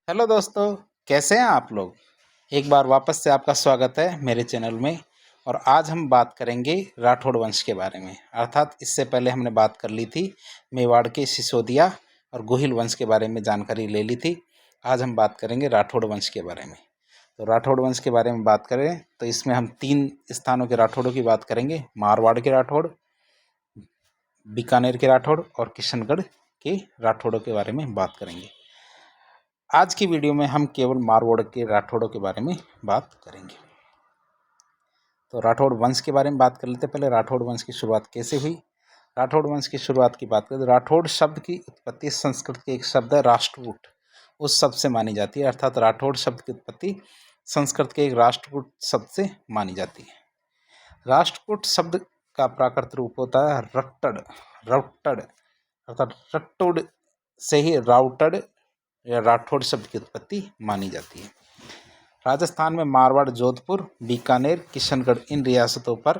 Hello दोस्तों, कैसे हैं आप लोग। एक बार वापस से आपका स्वागत है मेरे चैनल में। और आज हम बात करेंगे राठौड़ वंश के बारे में। अर्थात इससे पहले हमने बात कर ली थी मेवाड़ के सिसोदिया और गोहिल वंश के बारे में जानकारी ले ली थी। आज हम बात करेंगे राठौड़ वंश के बारे में। तो राठौड़ वंश के बारे में बात करें तो इसमें हम 3 स्थानों के राठौड़ों की बात करेंगे। मारवाड़ के राठौड़, बीकानेर के राठौड़ और किशनगढ़ के राठौड़ों के बारे में बात करेंगे। आज की वीडियो में हम केवल मारवाड़ के राठौड़ों के बारे में बात करेंगे। तो राठौड़ वंश के बारे में बात कर लेते हैं। पहले राठौड़ वंश की शुरुआत कैसे हुई। राठौड़ वंश की शुरुआत की बात करें तो राठौड़ शब्द की उत्पत्ति संस्कृत के एक शब्द है राष्ट्रकूट, उस शब्द से मानी जाती है। अर्थात राठौड़ शब्द की उत्पत्ति संस्कृत के एक राष्ट्रकूट शब्द से मानी जाती है। राष्ट्रकूट शब्द का प्राकृत रूप होता है रट्टड़। रट्टड़ अर्थात रट्टुड़ से ही राउटड़ या राठौड़ शब्द की उत्पत्ति मानी जाती है। राजस्थान में मारवाड़, जोधपुर, बीकानेर, किशनगढ़ इन रियासतों पर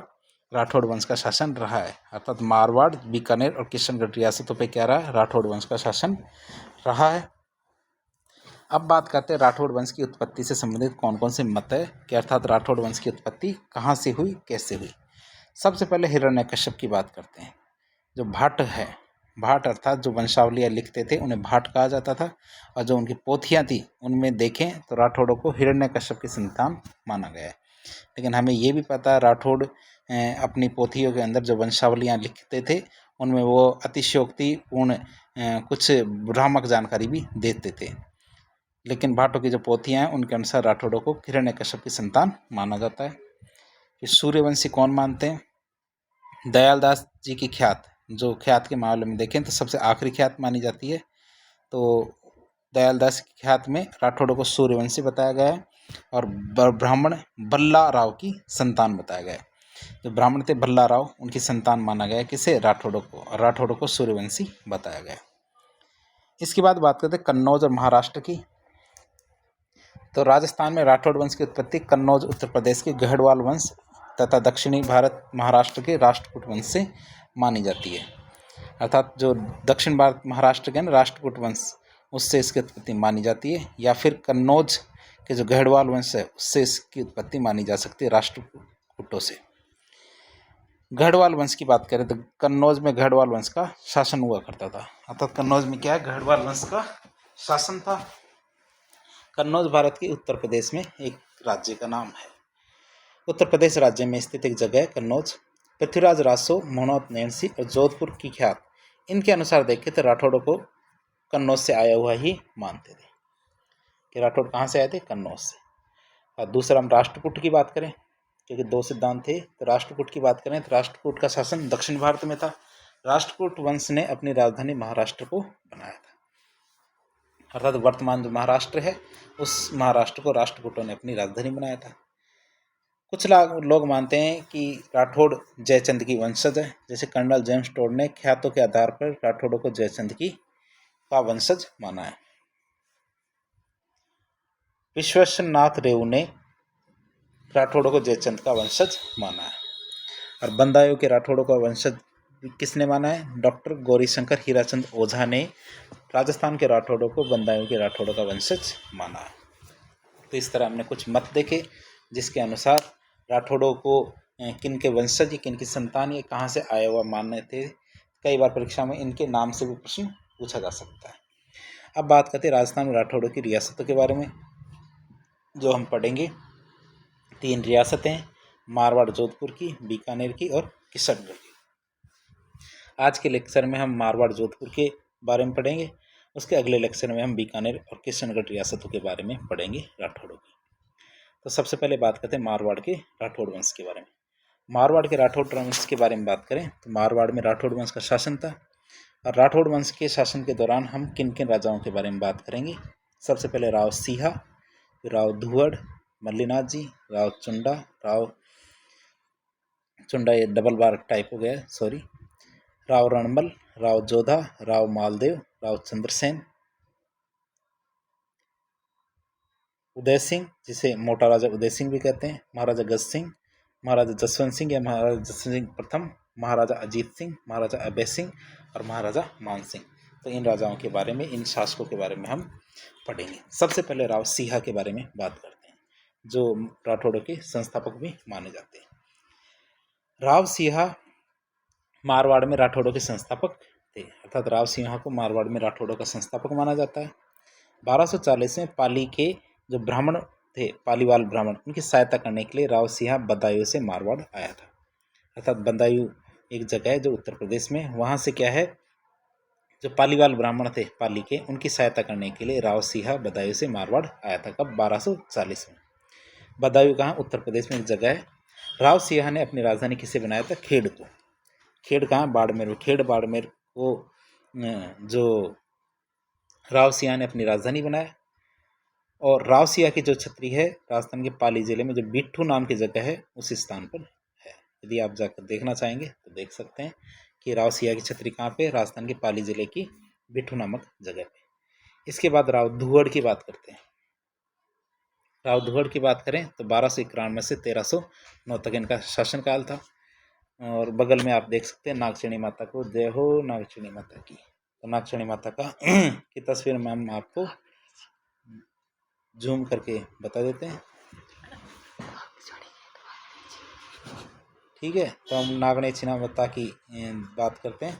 राठौड़ वंश का शासन रहा है। अर्थात मारवाड़, बीकानेर और किशनगढ़ रियासतों पर क्या रहा है, राठौड़ वंश का शासन रहा है। अब बात करते हैं राठौड़ वंश की उत्पत्ति से संबंधित कौन कौन से मत है कि अर्थात राठौड़ वंश की उत्पत्ति कहाँ से हुई, कैसे हुई। सबसे पहले हिरण्यकश्यप की बात करते हैं। जो भाट है, भाट अर्थात जो वंशावलियाँ लिखते थे उन्हें भाट कहा जाता था। और जो उनकी पोथियाँ थी उनमें देखें तो राठौड़ों को हिरण्यकश्यप की संतान माना गया है। लेकिन हमें ये भी पता है राठौड़ अपनी पोथियों के अंदर जो वंशावलियाँ लिखते थे उनमें वो अतिशयोक्तिपूर्ण कुछ भ्रामक जानकारी भी देते थे। लेकिन भाटों की जो पोथियाँ हैं उनके अनुसार राठौड़ों को हिरण्यकश्यप की संतान माना जाता है। कि सूर्यवंशी कौन मानते हैं। दयाल दास जी की ख्यात, जो ख्यात के मामले में देखें तो सबसे आखिरी ख्यात मानी जाती है। तो दयाल दास की ख्यात में राठौड़ों को सूर्यवंशी बताया गया है और ब्राह्मण भल्ला राव की संतान बताया गया है। जो ब्राह्मण थे भल्ला राव, उनकी संतान माना गया है किसे, राठौड़ों को, और राठौड़ों को सूर्यवंशी बताया गया है। इसके बाद बात करते हैं कन्नौज और महाराष्ट्र की। तो राजस्थान में राठौड़ वंश की उत्पत्ति कन्नौज उत्तर प्रदेश के गढ़वाल वंश तथा दक्षिणी भारत महाराष्ट्र के राष्ट्रकूट वंश से मानी जाती है। अर्थात जो दक्षिण भारत महाराष्ट्र के राष्ट्रकूट वंश, उससे इसकी उत्पत्ति मानी जाती है। या फिर कन्नौज के जो गढ़वाल वंश है उससे इसकी उत्पत्ति मानी जा सकती है राष्ट्रकूटों से। गढ़वाल वंश की बात करें तो कन्नौज में गढ़वाल वंश का शासन हुआ करता था। अर्थात कन्नौज में क्या है, गढ़वाल वंश का शासन था। कन्नौज भारत के उत्तर प्रदेश में एक राज्य का नाम है। उत्तर प्रदेश राज्य में स्थित एक जगह है कन्नौज। पृथ्वीराज रासो, मोहनोत नैन्सी और जोधपुर की ख्यात, इनके अनुसार देखें तो राठौड़ों को कन्नौज से आया हुआ ही मानते थे। कि राठौड़ कहाँ से आए थे, कन्नौज से। और दूसरा हम राष्ट्रकूट की बात करें, क्योंकि 2 सिद्धांत थे। तो राष्ट्रकूट की बात करें तो राष्ट्रकूट का शासन दक्षिण भारत में था। राष्ट्रकूट वंश ने अपनी राजधानी महाराष्ट्र को बनाया था। अर्थात वर्तमान जो महाराष्ट्र है उस महाराष्ट्र को राष्ट्रकूटों ने अपनी राजधानी बनाया था। कुछ लोग मानते हैं कि राठौड़ जयचंद की वंशज है। जैसे कर्नल जेम्स टोड ने ख्यातों के आधार पर राठौड़ों को जयचंद की का वंशज माना है। विश्वनाथ रेऊ ने राठौड़ों को जयचंद का वंशज माना है। और बंदायों के राठौड़ों का वंशज किसने माना है, डॉक्टर गौरीशंकर हीराचंद ओझा ने राजस्थान के राठौड़ों को बंदायों के राठौड़ों का वंशज माना है। तो इस तरह हमने कुछ मत देखे जिसके अनुसार राठौड़ों को किन के वंशज, किन की संतान, ये कहाँ से आया हुआ मानने थे। कई बार परीक्षा में इनके नाम से भी प्रश्न पूछा जा सकता है। अब बात करते हैं राजस्थान में राठौड़ों की रियासतों के बारे में, जो हम पढ़ेंगे। 3 रियासतें, मारवाड़ जोधपुर की, बीकानेर की और किशनगढ़ की। आज के लेक्चर में हम मारवाड़ जोधपुर के बारे में पढ़ेंगे। उसके अगले लेक्चर में हम बीकानेर और किशनगढ़ रियासतों के बारे में पढ़ेंगे राठौड़ों की। तो सबसे पहले बात करते हैं मारवाड़ के राठौड़ वंश के बारे में। मारवाड़ के राठौड़ वंश के बारे में बात करें तो मारवाड़ में राठौड़ वंश का शासन था। और राठौड़ वंश के शासन के दौरान हम किन किन राजाओं के बारे में बात करेंगे। सबसे पहले राव सिहा, राव धुवड़, मल्लीनाथ जी, राव चुंडा, ये डबल बार टाइप हो गया, सॉरी, राव रणमल, राव जोधा, राव मालदेव, राव चंद्रसेन, उदय सिंह, जिसे मोटा राजा उदय सिंह भी कहते हैं, महाराजा गज सिंह, महाराजा जसवंत सिंह या महाराजा जसवंत सिंह प्रथम, महाराजा अजीत सिंह, महाराजा अभय सिंह और महाराजा मान सिंह। तो इन राजाओं के बारे में, इन शासकों के बारे में हम पढ़ेंगे। सबसे पहले राव सिंहा के बारे में बात करते हैं, जो राठौड़ों के संस्थापक भी माने जाते हैं। राव सिंहा मारवाड़ में राठौड़ों के संस्थापक थे, अर्थात राव सिंहा को मारवाड़ में राठौड़ों का संस्थापक माना जाता है। 1240 में पाली के जो ब्राह्मण थे, पालीवाल ब्राह्मण, उनकी सहायता करने के लिए राव सिंहा बदायूं से मारवाड़ आया था। अर्थात बदायूं एक जगह है जो उत्तर प्रदेश में, वहाँ से क्या है, जो पालीवाल ब्राह्मण थे पाली के, उनकी सहायता करने के लिए राव सिंहा बदायूं से मारवाड़ आया था। कब? 1240 में। बदायूं कहाँ? उत्तर प्रदेश में एक जगह है। राव सिंहा ने अपनी राजधानी किसे बनाया था? खेड़ को। खेड़ कहाँ? बाड़मेर में। खेड़ बाड़मेर को जो राव सिंहा ने अपनी राजधानी बनाया। और राव सिंहा की जो छतरी है राजस्थान के पाली जिले में जो बिट्ठू नाम की जगह है, उस स्थान पर है। यदि आप जाकर देखना चाहेंगे तो देख सकते हैं कि राव सिंहा की छतरी कहाँ पे? राजस्थान के पाली जिले की बिट्ठू नामक जगह पे। इसके बाद राव धुहड़ की बात करते हैं। राव धुहड़ की बात करें तो 1291 से 1309 तक इनका शासनकाल था। और बगल में आप देख सकते हैं नागचीनी माता को। जय हो नागचीनी माता की। तो नागचीनी माता का की तस्वीर में हम आपको जूम करके बता देते हैं। ठीक है, तो हम नागणेची माता की बात करते हैं।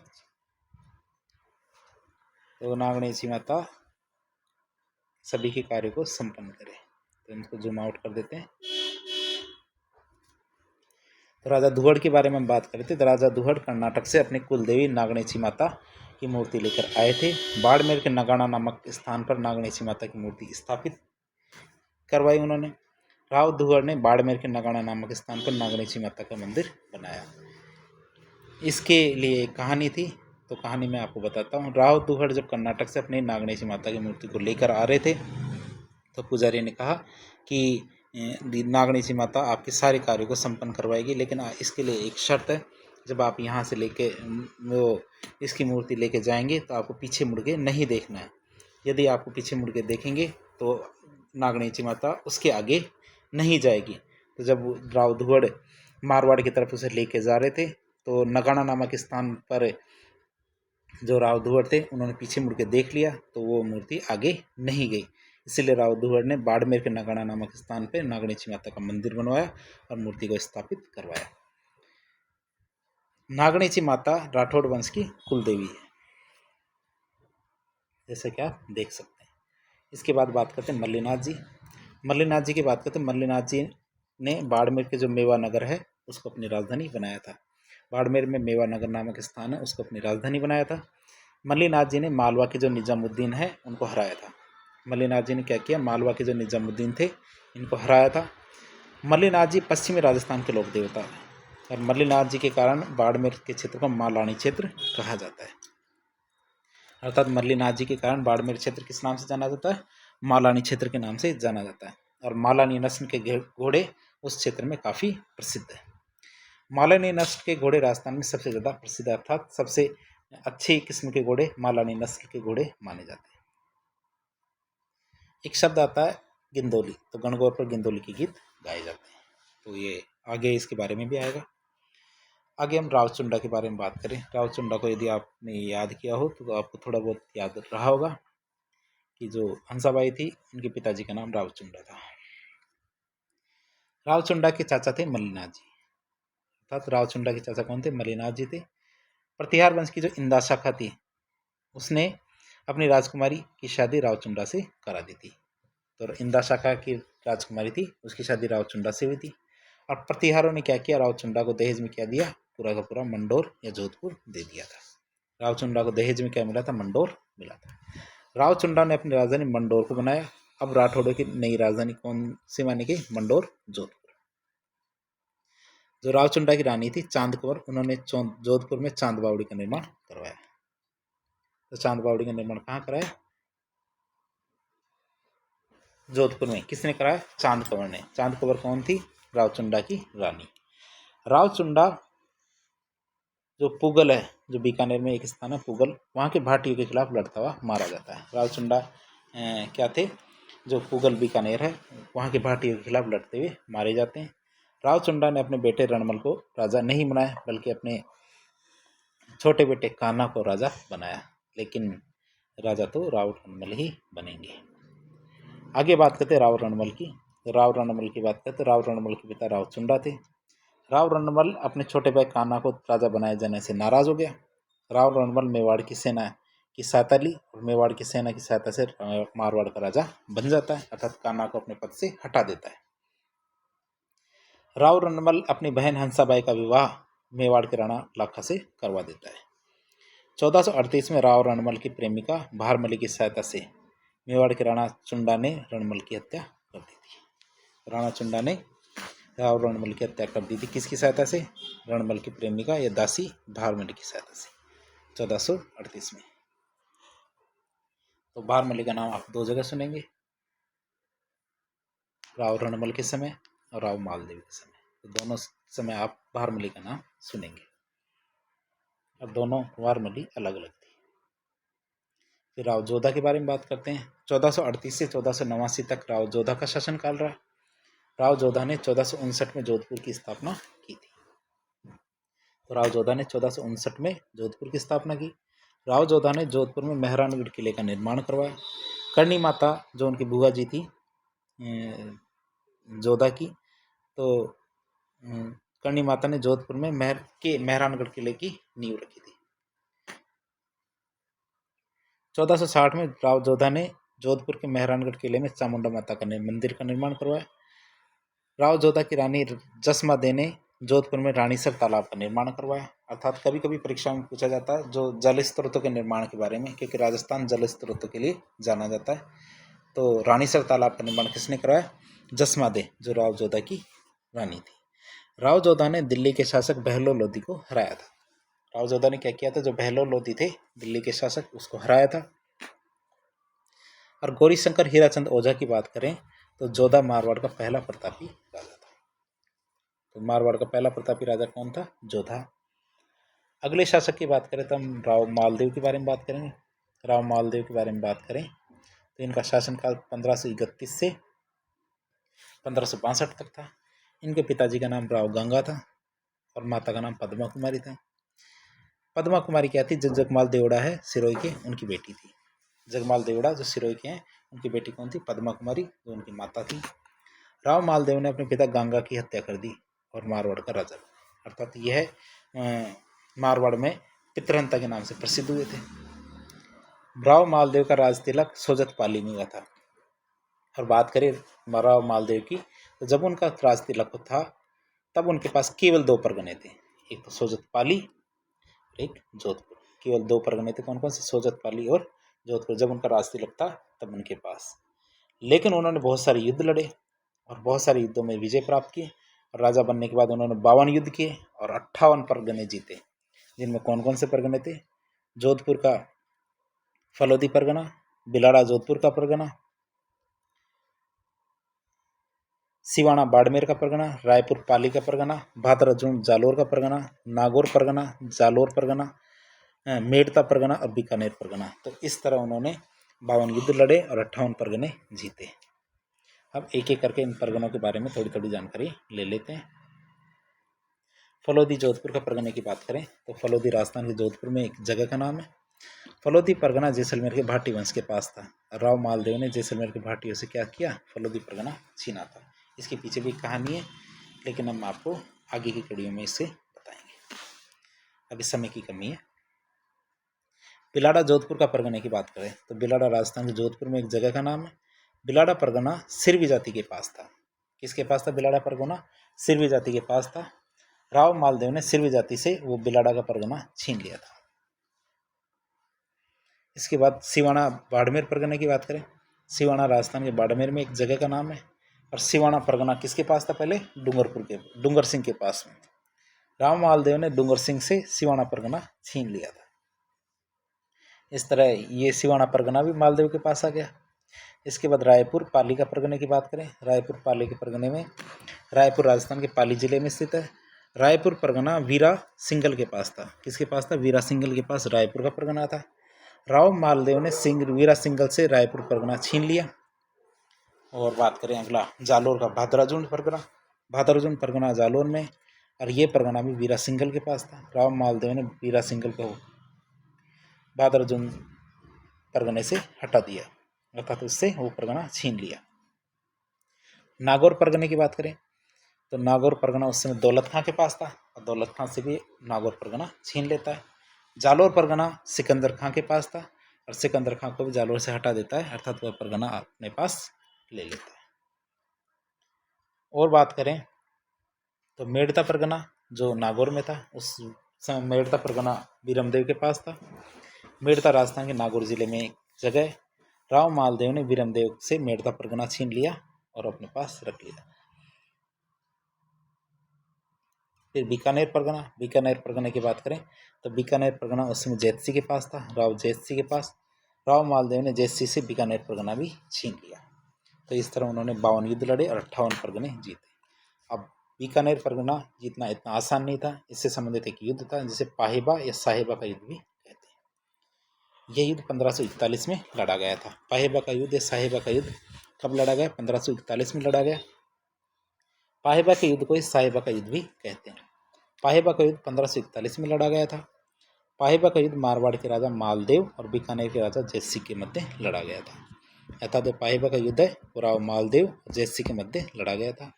तो नागणेची माता सभी के कार्य को संपन्न करे। तो इनको जूम आउट कर देते हैं। तो राजा धुहड़ के बारे में हम बात करते हैं। तो राजा धुहड़ कर्नाटक से अपनी कुलदेवी नागणेची माता की मूर्ति लेकर आए थे। बाड़मेर के नगाना नामक स्थान पर नागणेची माता की मूर्ति स्थापित करवाई उन्होंने। राव धुहड़ ने बाड़मेर के नगाना नामक स्थान पर नागणेची माता का मंदिर बनाया। इसके लिए एक कहानी थी, तो कहानी मैं आपको बताता हूँ। राव धुहड़ जब कर्नाटक से अपनी नागणेची माता की मूर्ति को लेकर आ रहे थे, तो पुजारी ने कहा कि नागणेची माता आपके सारे कार्यों को संपन्न करवाएगी, लेकिन इसके लिए एक शर्त है, जब आप यहाँ से लेके वो इसकी मूर्ति लेके जाएंगे तो आपको पीछे मुड़ के नहीं देखना है। यदि आपको पीछे मुड़ के देखेंगे तो नागणेची माता उसके आगे नहीं जाएगी। तो जब राव धुहड़ मारवाड़ की तरफ उसे लेके जा रहे थे, तो नगाना नामक स्थान पर जो राव धुहड़ थे उन्होंने पीछे मुड़ के देख लिया, तो वो मूर्ति आगे नहीं गई। इसलिए राव धुहड़ ने बाड़मेर के नगाना नामक स्थान पर नागणेची माता का मंदिर बनवाया और मूर्ति को स्थापित करवाया। नागणेची माता राठौड़ वंश की कुलदेवी है, जैसे कि आप देख सकते हैं। इसके बाद बात करते हैं मल्लीनाथ जी। मल्लीनाथ जी की बात करते हैं। मल्लीनाथ जी ने बाड़मेर के जो मेवा नगर है उसको अपनी राजधानी बनाया था। बाड़मेर में मेवा नगर नामक स्थान है, उसको अपनी राजधानी बनाया था। मल्लीनाथ जी ने मालवा के जो निजामुद्दीन है उनको हराया था। मल्लीनाथ जी ने क्या किया? मालवा के जो निजामुद्दीन थे इनको हराया था। मल्लीनाथ जी पश्चिमी राजस्थान के लोक देवता हैं, और मल्लीनाथ जी के कारण बाड़मेर के क्षेत्र को मालानी क्षेत्र कहा जाता है। अर्थात मल्लीनाथ जी के कारण बाड़मेर क्षेत्र किस नाम से जाना जाता है? मालानी क्षेत्र के नाम से जाना जाता है। और मालानी नस्ल के घोड़े उस क्षेत्र में काफ़ी प्रसिद्ध है। मालानी नस्ल के घोड़े राजस्थान में सबसे ज़्यादा प्रसिद्ध, अर्थात सबसे अच्छी किस्म के घोड़े मालानी नस्ल के घोड़े माने जाते हैं। एक शब्द आता है गिंदोली, तो गणगौर पर गिंदोली के गीत गाए जाते हैं। तो ये आगे इसके बारे में भी आएगा। आगे हम रावचुंडा के बारे में बात करें। रावचुंडा को यदि आपने याद किया हो तो आपको थोड़ा बहुत याद रहा होगा कि जो हंसाबाई थी उनके पिताजी का नाम रावचुंडा था। रावचुंडा के चाचा थे मल्लीनाथ जी। अर्थात रावचुंडा के चाचा कौन थे? मल्लीनाथ जी थे। प्रतिहार वंश की जो इंदा शाखा थी उसने अपनी राजकुमारी की शादी रावचुंडा से करा दी थी। तो इंदा शाखा की राजकुमारी थी, उसकी शादी रावचुंडा से हुई थी। और प्रतिहारों ने क्या किया? रावचुंडा को दहेज में क्या दिया? पूरा का पूरा मंडोर या जोधपुर दे दिया था। रावचुंडा को दहेज में क्या मिला था? मंडोर मिला था। रावचुंडा ने अपनी राजधानी मंडोर को बनाया। अब राठौड़ों की नई राजधानी कौन सी मानी गई? मंडोर, जोधपुर। जो रावचुंडा की रानी थी चांद कौर, उन्होंने जोधपुर में चांद बावड़ी का निर्माण करवाया। तो चांद बावड़ी का निर्माण कहाँ कराया? जोधपुर में। किसने कराया? चांद कंवर ने। चांद कंवर कौन थी? रावचुंडा की रानी। रावचुंडा जो पुगल है, जो बीकानेर में एक स्थान है पुगल, वहाँ के भाटियों के खिलाफ लड़ता हुआ मारा जाता है। रावचुंडा क्या थे? जो पुगल बीकानेर है वहाँ के भाटियों के खिलाफ लड़ते हुए मारे जाते हैं। रावचुंडा ने अपने बेटे रणमल को राजा नहीं बनाया, बल्कि अपने छोटे बेटे कान्हा को राजा बनाया। लेकिन राजा तो राव रणमल ही बनेंगे। आगे बात करते हैं राव रणमल की। राव रणमल की बात करते, राव रणमल के पिता राव चुंडा थे। राव रणमल अपने छोटे भाई कान्हा को राजा बनाए जाने से नाराज हो गया। राव रणमल मेवाड़ की सेना की सहायता ली और मेवाड़ की सेना की सहायता से मारवाड़ का राजा बन जाता है, अर्थात कान्हा को अपने पद से हटा देता है। राव रणमल अपनी बहन हंसाबाई का विवाह मेवाड़ के राणा लाखा से करवा देता है। 1438 में राव रणमल की प्रेमिका भारमली की सहायता से मेवाड़ के राणा चुंडा ने रणमल की हत्या कर दी थी। राणा चुंडा ने राव रणमल की हत्या कर दी थी, किसकी सहायता से? रणमल की प्रेमिका या दासी भारमली की सहायता से 1438 में। तो भारमली का नाम आप दो जगह सुनेंगे, राव रणमल के समय और राव मालदेव के समय। तो दोनों समय आप भारमली का नाम सुनेंगे, और दोनों भारमली अलग अलग थी। फिर राव जोधा के बारे में बात करते हैं। 1438 से 1489 तक राव जोधा का शासनकाल रहा। राव जोधा ने 1459 में जोधपुर की स्थापना की थी। तो राव जोधा ने 1459 में जोधपुर की स्थापना की। राव जोधा ने जोधपुर में मेहरानगढ़ किले का निर्माण करवाया। करणी माता जो उनकी बुआ जी थी जोधा की, तो करणी माता ने जोधपुर में मेहरानगढ़ किले की नींव रखी थी। 1460 में राव जोधा ने जोधपुर के मेहरानगढ़ किले में चामुंडा माता का मंदिर का निर्माण करवाया। राव जोधा की रानी जसमा दे ने जोधपुर में रानीसर तालाब का निर्माण करवाया। अर्थात कभी कभी परीक्षा में पूछा जाता है जो जल स्रोतों के निर्माण के बारे में, क्योंकि राजस्थान जल स्रोतों के लिए जाना जाता है। तो रानीसर तालाब का निर्माण किसने करवाया? जसमा दे, जो राव जोधा की रानी थी। राव जोधा ने दिल्ली के शासक बहलोल लोधी को हराया था। राव जोधा ने क्या किया था? जो बहलोल लोधी थे दिल्ली के शासक, उसको हराया था। और गौरी शंकर हीराचंद ओझा की बात करें तो जोधा मारवाड़ का पहला प्रतापी राजा था। तो मारवाड़ का पहला प्रतापी राजा कौन था? जोधा। अगले शासक की बात करें तो हम राव मालदेव के बारे में बात करेंगे। राव मालदेव के बारे में बात करें तो इनका शासनकाल 1531 से 1562 तक था। इनके पिताजी का नाम राव गंगा था और माता का नाम पद्मा कुमारी था। पद्मा कुमारी क्या थी? जो जगमाल देवड़ा है सिरोही के, उनकी बेटी थी। जगमाल देवड़ा जो सिरोही के हैं, उनकी बेटी कौन थी? पद्मा कुमारी, जो उनकी माता थी। राव मालदेव ने अपने पिता गंगा की हत्या कर दी और मारवाड़ का राजा बना। अर्थात यह मारवाड़ में पितृहंता के नाम से प्रसिद्ध हुए थे। राव मालदेव का राज तिलक सोजत पाली में हुआ था। और बात करें राव मालदेव की, तो जब उनका राज तिलक था तब उनके पास केवल दो परगने थे, एक तो सोजत पाली और एक जोधपुर। केवल दो परगने थे, कौन कौन से? सोजत पाली और जोधपुर। जब उनका राज तिलक था तब उनके पास, लेकिन उन्होंने बहुत सारे युद्ध लड़े और बहुत सारे युद्धों में विजय प्राप्त की। और राजा बनने के बाद उन्होंने 52 युद्ध किए और 58 परगने जीते, जिनमें कौन कौन से परगने थे? जोधपुर का फलोदी परगना, बिलाड़ा जोधपुर का परगना, सिवाना बाड़मेर का परगना, रायपुर पाली का परगना, भादरजून जालोर का परगना, नागौर परगना, जालोर परगना, मेड़ता परगना और बीकानेर परगना। तो इस तरह उन्होंने 52 युद्ध लड़े और 58 परगने जीते। अब एक एक करके इन परगनों के बारे में थोड़ी थोड़ी जानकारी ले लेते हैं। फलोदी जोधपुर का परगने की बात करें तो फलोदी राजस्थान के जोधपुर में एक जगह का नाम है। फलोदी परगना जैसलमेर के भाटी वंश के पास था। राव मालदेव ने जैसलमेर के भाटियों से क्या किया? फलोदी परगना छीना था। इसके पीछे भी कहानी है, लेकिन हम आपको आगे की कड़ियों में इससे बताएंगे, अभी समय की कमी है। बिलाड़ा जोधपुर का परगने की बात करें तो बिलाड़ा राजस्थान के जोधपुर में एक जगह का नाम है। बिलाड़ा परगना सिरवी जाति के पास था। किसके पास था बिलाड़ा परगना? सिरवी जाति के पास था। राव मालदेव ने सिरवी जाति से वो बिलाड़ा का परगना छीन लिया था। इसके बाद सिवाना बाड़मेर परगने की बात करें, सिवाना राजस्थान के बाड़मेर में एक जगह का नाम है। और सिवाना परगना किसके पास था? पहले डूंगर सिंह के पास में। राव मालदेव ने डूंगर सिंह से सिवाना परगना छीन लिया था। इस तरह ये सिवाना परगना भी मालदेव के पास आ गया। इसके बाद रायपुर पाली का परगने की बात करें, रायपुर पाली के परगने में, रायपुर राजस्थान के पाली जिले में स्थित है। रायपुर परगना वीरा सिंघल के पास था। किसके पास था? वीरा सिंघल के पास रायपुर का परगना था। राव मालदेव ने वीरा सिंघल से रायपुर परगना छीन लिया। और बात करें अगला जालोर का भादराजून परगना, भादराजून परगना जालोर में, और ये परगना भी वीरा सिंघल के पास था। राव मालदेव ने वीरा सिंघल को भादराजून परगने से हटा दिया, अर्थात उससे वो परगना छीन लिया। नागौर परगने की बात करें तो नागौर परगना उस समय दौलत खां के पास था और दौलत खां से भी नागौर परगना छीन लेता है। जालौर परगना सिकंदर खां के पास था और सिकंदर खां को भी जालौर से हटा देता है, अर्थात वह परगना अपने पास ले लेता है। और बात करें तो मेड़ता परगना जो नागौर में था, उस समय मेड़ता परगना बीरमदेव के पास था। मेड़ता राजस्थान के नागौर जिले में एक जगह, राव मालदेव ने बीरमदेव से मेड़ता परगना छीन लिया और अपने पास रख लिया। फिर बीकानेर परगना, बीकानेर परगने की बात करें तो बीकानेर परगना उस समय जैतसी के पास था, राव जैतसी के पास। राव मालदेव ने जैतसी से बीकानेर परगना भी छीन लिया। तो इस तरह उन्होंने 52 युद्ध लड़े और 58 परगने जीते। अब बीकानेर परगना जीतना इतना आसान नहीं था, इससे संबंधित एक युद्ध था जिसे पाहिबा या साहिबा का युद्ध भी कहते हैं। यह युद्ध 1541 में लड़ा गया था। पाहिबा का युद्ध या साहिबा का युद्ध कब लड़ा गया? 1541 में लड़ा गया। पाहिबा के युद्ध को साहिबा का युद्ध भी कहते हैं। पाहिबा का युद्ध 1541 में लड़ा गया था। पाहिबा का युद्ध मारवाड़ के राजा मालदेव और बीकानेर के राजा जैतसी के मध्य लड़ा गया था। अर्थात पाहिबा का युद्ध है वो राव मालदेव और जैतसी के मध्य लड़ा गया था।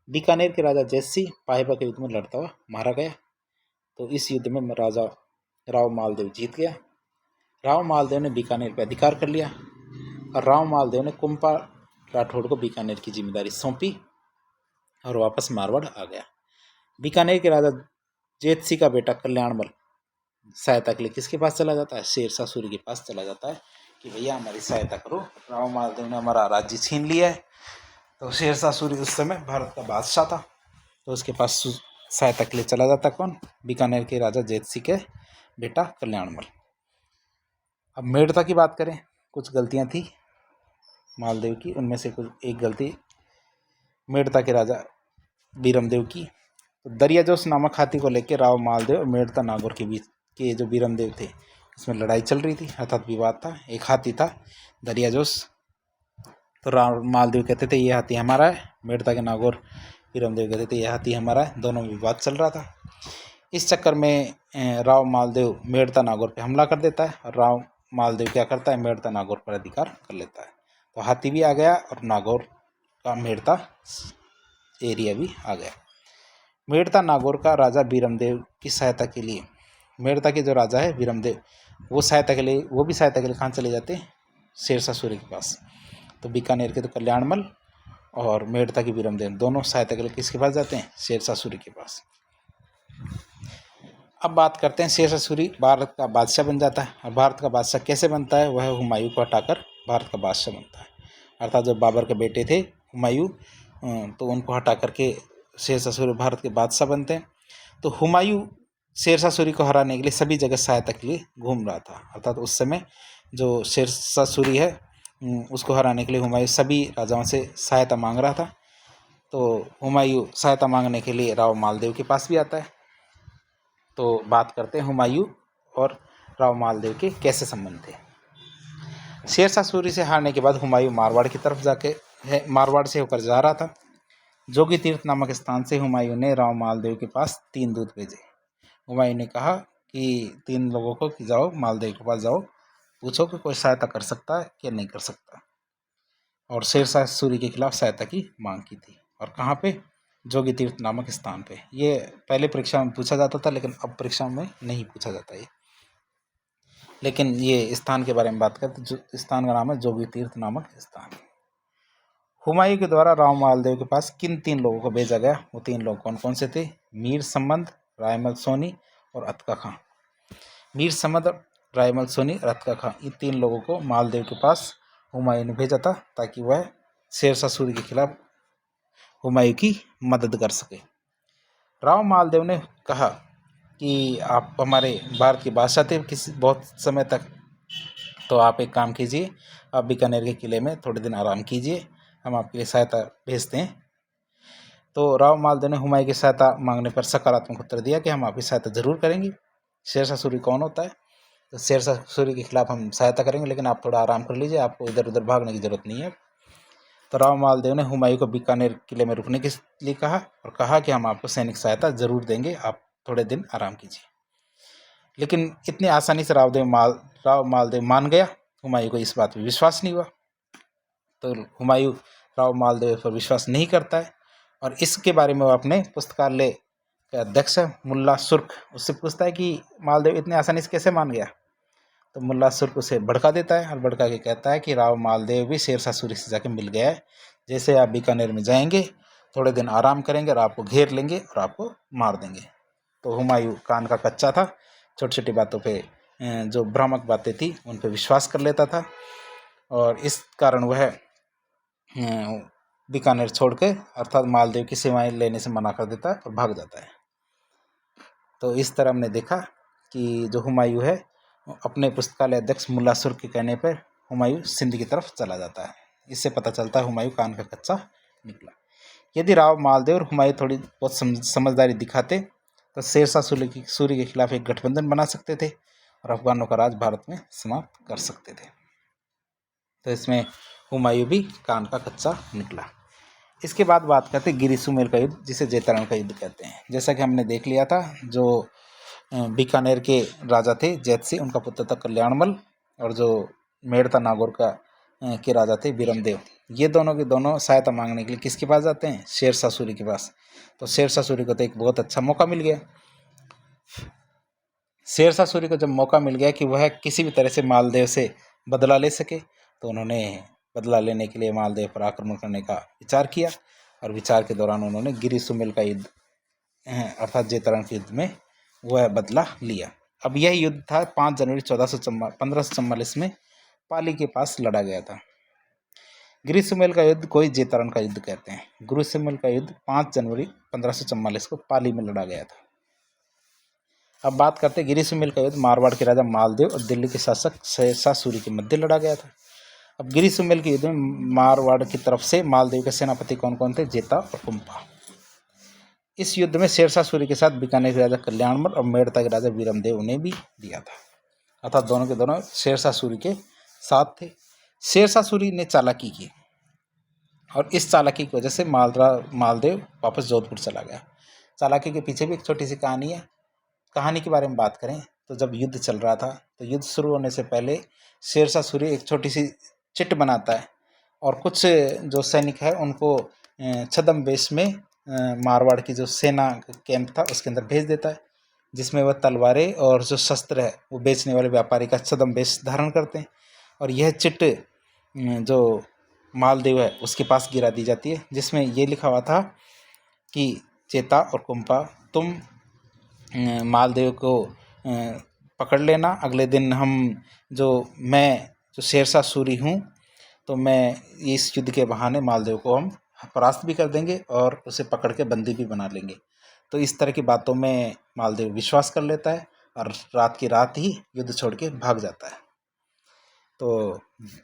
बीकानेर के राजा जैतसी पाहिबा के युद्ध में लड़ता हुआ मारा गया। तो इस युद्ध में राजा राव मालदेव जीत गया। राव मालदेव ने बीकानेर पर अधिकार कर लिया और राव मालदेव ने कुंपा राठौड़ को बीकानेर की जिम्मेदारी सौंपी और वापस मारवाड़ आ गया। बीकानेर के राजा जैतसी का बेटा कल्याणमल सहायता के लिए किसके पास चला जाता है? शेरशाह सूरी के पास चला जाता है कि भैया हमारी सहायता करो, राव मालदेव ने हमारा राज्य छीन लिया है। तो शेरशाह सूरी उस समय भारत का बादशाह था, तो उसके पास सहायता के लिए चला जाता कौन? बीकानेर के राजा जैतसी के बेटा कल्याणमल। अब मेड़ता की बात करें, कुछ गलतियां थी मालदेव की, उनमें से कुछ एक गलती मेड़ता के राजा बीरमदेव की। तो दरियाजोश नामक हाथी को लेकर राव मालदेव और मेड़ता नागौर के बीच के जो बीरमदेव थे उसमें लड़ाई चल रही थी, अर्थात विवाद था। एक हाथी था दरियाजोश, तो राव मालदेव कहते थे ये हाथी हमारा है, मेड़ता के नागौर बीरमदेव कहते थे ये हाथी हमारा है। दोनों में विवाद चल रहा था। इस चक्कर में राव मालदेव मेड़ता नागौर पे हमला कर देता है और राव मालदेव क्या करता है? मेड़ता नागौर पर अधिकार कर लेता है। तो हाथी भी आ गया और नागौर का मेड़ता एरिया भी आ गया। मेड़ता नागौर का राजा बीरमदेव की सहायता के लिए, मेड़ता के जो राजा है बीरमदेव, वो भी सहायता के लिए कहाँ चले जाते हैं? शेरशाह सूरी के पास। तो बीकानेर के तो कल्याणमल और मेड़ता के बीरमदेव दोनों सहायता के लिए किसके पास जाते हैं? शेरशाह सूरी के पास। अब बात करते हैं, शेरशाह सूरी भारत का बादशाह बन जाता है। और भारत का बादशाह कैसे बनता है? वह हुमायूं को हटाकर भारत का बादशाह बनता है। अर्थात जो बाबर के बेटे थे हुमायूं, तो उनको हटा करके शेरशाह सूरी भारत के बादशाह बनते हैं। तो हुमायूं शेरशाह सूरी को हराने के लिए सभी जगह सहायता के लिए घूम रहा था। अर्थात उस समय जो शेरशाह सूरी है उसको हराने के लिए हुमायूं सभी राजाओं से सहायता मांग रहा था। तो हुमायूं सहायता मांगने के लिए राव मालदेव के पास भी आता है। तो बात करते हैं हुमायूं और राव मालदेव के कैसे संबंध थे। शेरशाह सूरी से हारने के बाद हुमायूं मारवाड़ की तरफ मारवाड़ से होकर जा रहा था। जोगी तीर्थ नामक स्थान से हुमायूं ने राव मालदेव के पास 3 दूत भेजे। हुमायूं ने कहा कि 3 लोगों को कि जाओ मालदेव के पास जाओ, पूछो कि कोई सहायता कर सकता है या नहीं कर सकता। और शेरशाह सूरी के खिलाफ सहायता की मांग की थी। और कहाँ पे? जोगी तीर्थ नामक स्थान पे। ये पहले परीक्षा में पूछा जाता था, लेकिन अब परीक्षा में नहीं पूछा जाता ये। लेकिन ये स्थान के बारे में बात करते, जो स्थान का नाम है जोगी तीर्थ नामक स्थान। हुमायूं के द्वारा राव मालदेव के पास किन 3 लोगों को भेजा गया? वो 3 लोग कौन कौन से थे? मीर संबंध, रायमल सोनी और अतका खां। मीर संबंध, रायमल सोनी और अतका खां, इन 3 लोगों को मालदेव के पास हुमायूं ने भेजा था ताकि वह शेरशाह सूरी के खिलाफ हुमायूं की मदद कर सके। राव मालदेव ने कहा कि आप हमारे भारत के बादशाह थे बहुत समय तक, तो आप एक काम कीजिए, आप बीकानेर के किले में थोड़े दिन आराम कीजिए, हम आपके लिए सहायता भेजते हैं। तो राव मालदेव ने हुमायूं की सहायता मांगने पर सकारात्मक उत्तर दिया कि हम आपकी सहायता जरूर करेंगे। शेरशाह सूरी कौन होता है? तो शेरशाह सूरी के खिलाफ हम सहायता करेंगे, लेकिन आप थोड़ा आराम कर लीजिए, आपको इधर उधर भागने की जरूरत नहीं है। तो राव मालदेव ने हुमायूं को बीकानेर किले में रुकने के लिए कहा और कहा कि हम आपको सैनिक सहायता जरूर देंगे, आप थोड़े दिन आराम कीजिए। लेकिन इतनी आसानी से राव मालदेव मान गया हुमायूं को इस बात पर विश्वास नहीं हुआ। तो हुमायूं राव मालदेव पर विश्वास नहीं करता है और इसके बारे में वो अपने पुस्तकालय के अध्यक्ष मुल्ला सुर्ख उससे पूछता है कि मालदेव इतने आसानी से कैसे मान गया। तो मुल्ला सुर्ख उसे भड़का देता है और भड़का के कहता है कि राव मालदेव भी शेरशाह सूरी से जाके मिल गया है। जैसे आप बीकानेर में जाएंगे, थोड़े दिन आराम करेंगे और आपको घेर लेंगे और आपको मार देंगे। तो हुमायूं कान का कच्चा था, छोटी छोटी बातों पे जो भ्रामक बातें थी उन पर विश्वास कर लेता था और इस कारण वह बीकानेर छोड़ के अर्थात मालदेव की सेवाएं लेने से मना कर देता है और भाग जाता है। तो इस तरह हमने देखा कि जो हुमायूं है अपने पुस्तकालय अध्यक्ष मुल्ला सुर्ख के कहने पर हुमायूं सिंध की तरफ चला जाता है। इससे पता चलता है हुमायूं कान का कच्चा निकला। यदि राव मालदेव और हुमायूं थोड़ी बहुत समझदारी दिखाते तो शेरशाह सूरी के खिलाफ एक गठबंधन बना सकते थे और अफगानों का राज भारत में समाप्त कर सकते थे। तो इसमें हुमायूं भी कान का कच्चा निकला। इसके बाद बात करते हैं गिरी सुमेल का युद्ध, जिसे जैतारण का युद्ध कहते हैं। जैसा कि हमने देख लिया था, जो बीकानेर के राजा थे जैत सिंह, उनका पुत्र था कल्याणमल, और जो मेड़ता नागौर का के राजा थे बीरमदेव। ये दोनों के दोनों सहायता मांगने के लिए किसके पास जाते हैं? शेरशाह सूरी के पास। तो शेरशाह सूरी को तो एक बहुत अच्छा मौका मिल गया। शेरशाह सूरी को जब मौका मिल गया कि वह किसी भी तरह से मालदेव से बदला ले सके, तो उन्होंने बदला लेने के लिए मालदेव पर आक्रमण करने का विचार किया और विचार के दौरान उन्होंने गिरी सुमेल का युद्ध अर्थात जैतारण के युद्ध में वह बदला लिया। अब यह युद्ध था 5 जनवरी 1544 में पाली के पास लड़ा गया था। गिरी सुमेल का युद्ध कोई जैतारण का युद्ध कहते हैं। गिरी सुमेल का युद्ध 5 जनवरी 1544 को पाली में लड़ा गया था। अब बात करते हैं गिरी सुमेल का युद्ध मारवाड़ के राजा मालदेव और दिल्ली के शासक शेरशाह सूरी के मध्य लड़ा गया था। अब गिरी सुमेल के युद्ध में मारवाड़ की तरफ से मालदेव के सेनापति कौन कौन थे? जेता और कुंपा। इस युद्ध में शेरशाह सूरी के साथ बीकानेर के राजा कल्याणमल और मेड़ता के राजा बीरमदेव ने भी दिया था, अर्थात दोनों के दोनों शेरशाह सूरी के साथ थे। शेरशाह सूरी ने चालाकी की और इस चालाकी की वजह से मालदेव वापस जोधपुर चला गया। चालाकी के पीछे भी एक छोटी सी कहानी है। कहानी के बारे में बात करें तो जब युद्ध चल रहा था तो युद्ध शुरू होने से पहले शेरशाह सूरी एक छोटी सी चिट बनाता है और कुछ जो सैनिक है उनको छद्म वेश में मारवाड़ की जो सेना कैंप था उसके अंदर भेज देता है, जिसमें वह तलवारें और जो शस्त्र है वो बेचने वाले व्यापारी का छद्म वेश धारण करते हैं। और यह चिट जो मालदेव है उसके पास गिरा दी जाती है, जिसमें ये लिखा हुआ था कि चेता और कुंपा, तुम मालदेव को पकड़ लेना। अगले दिन मैं जो शेरशाह सूरी हूँ, तो मैं इस युद्ध के बहाने मालदेव को हम परास्त भी कर देंगे और उसे पकड़ के बंदी भी बना लेंगे। तो इस तरह की बातों में मालदेव विश्वास कर लेता है और रात की रात ही युद्ध छोड़ के भाग जाता है। तो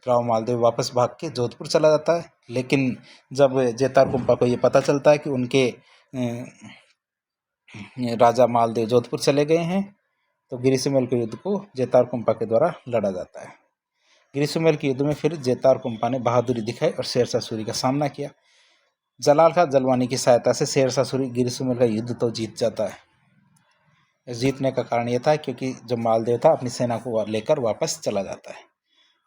राव मालदेव वापस भाग के जोधपुर चला जाता है। लेकिन जब जेतार कुंपा को ये पता चलता है कि उनके राजा मालदेव जोधपुर चले गए हैं, तो गिरी सुमेल के युद्ध को जेतार कुंपा के द्वारा लड़ा जाता है। गिरी सुमेल के युद्ध में फिर जेतार कुंपा ने बहादुरी दिखाई और शेरशाह सूरी का सामना किया। जलाल खां जलवानी की सहायता से शेरशाह सूरी गिरी सुमेल का युद्ध तो जीत जाता है। जीतने का कारण यह था क्योंकि जो मालदेव था अपनी सेना को लेकर वापस चला जाता है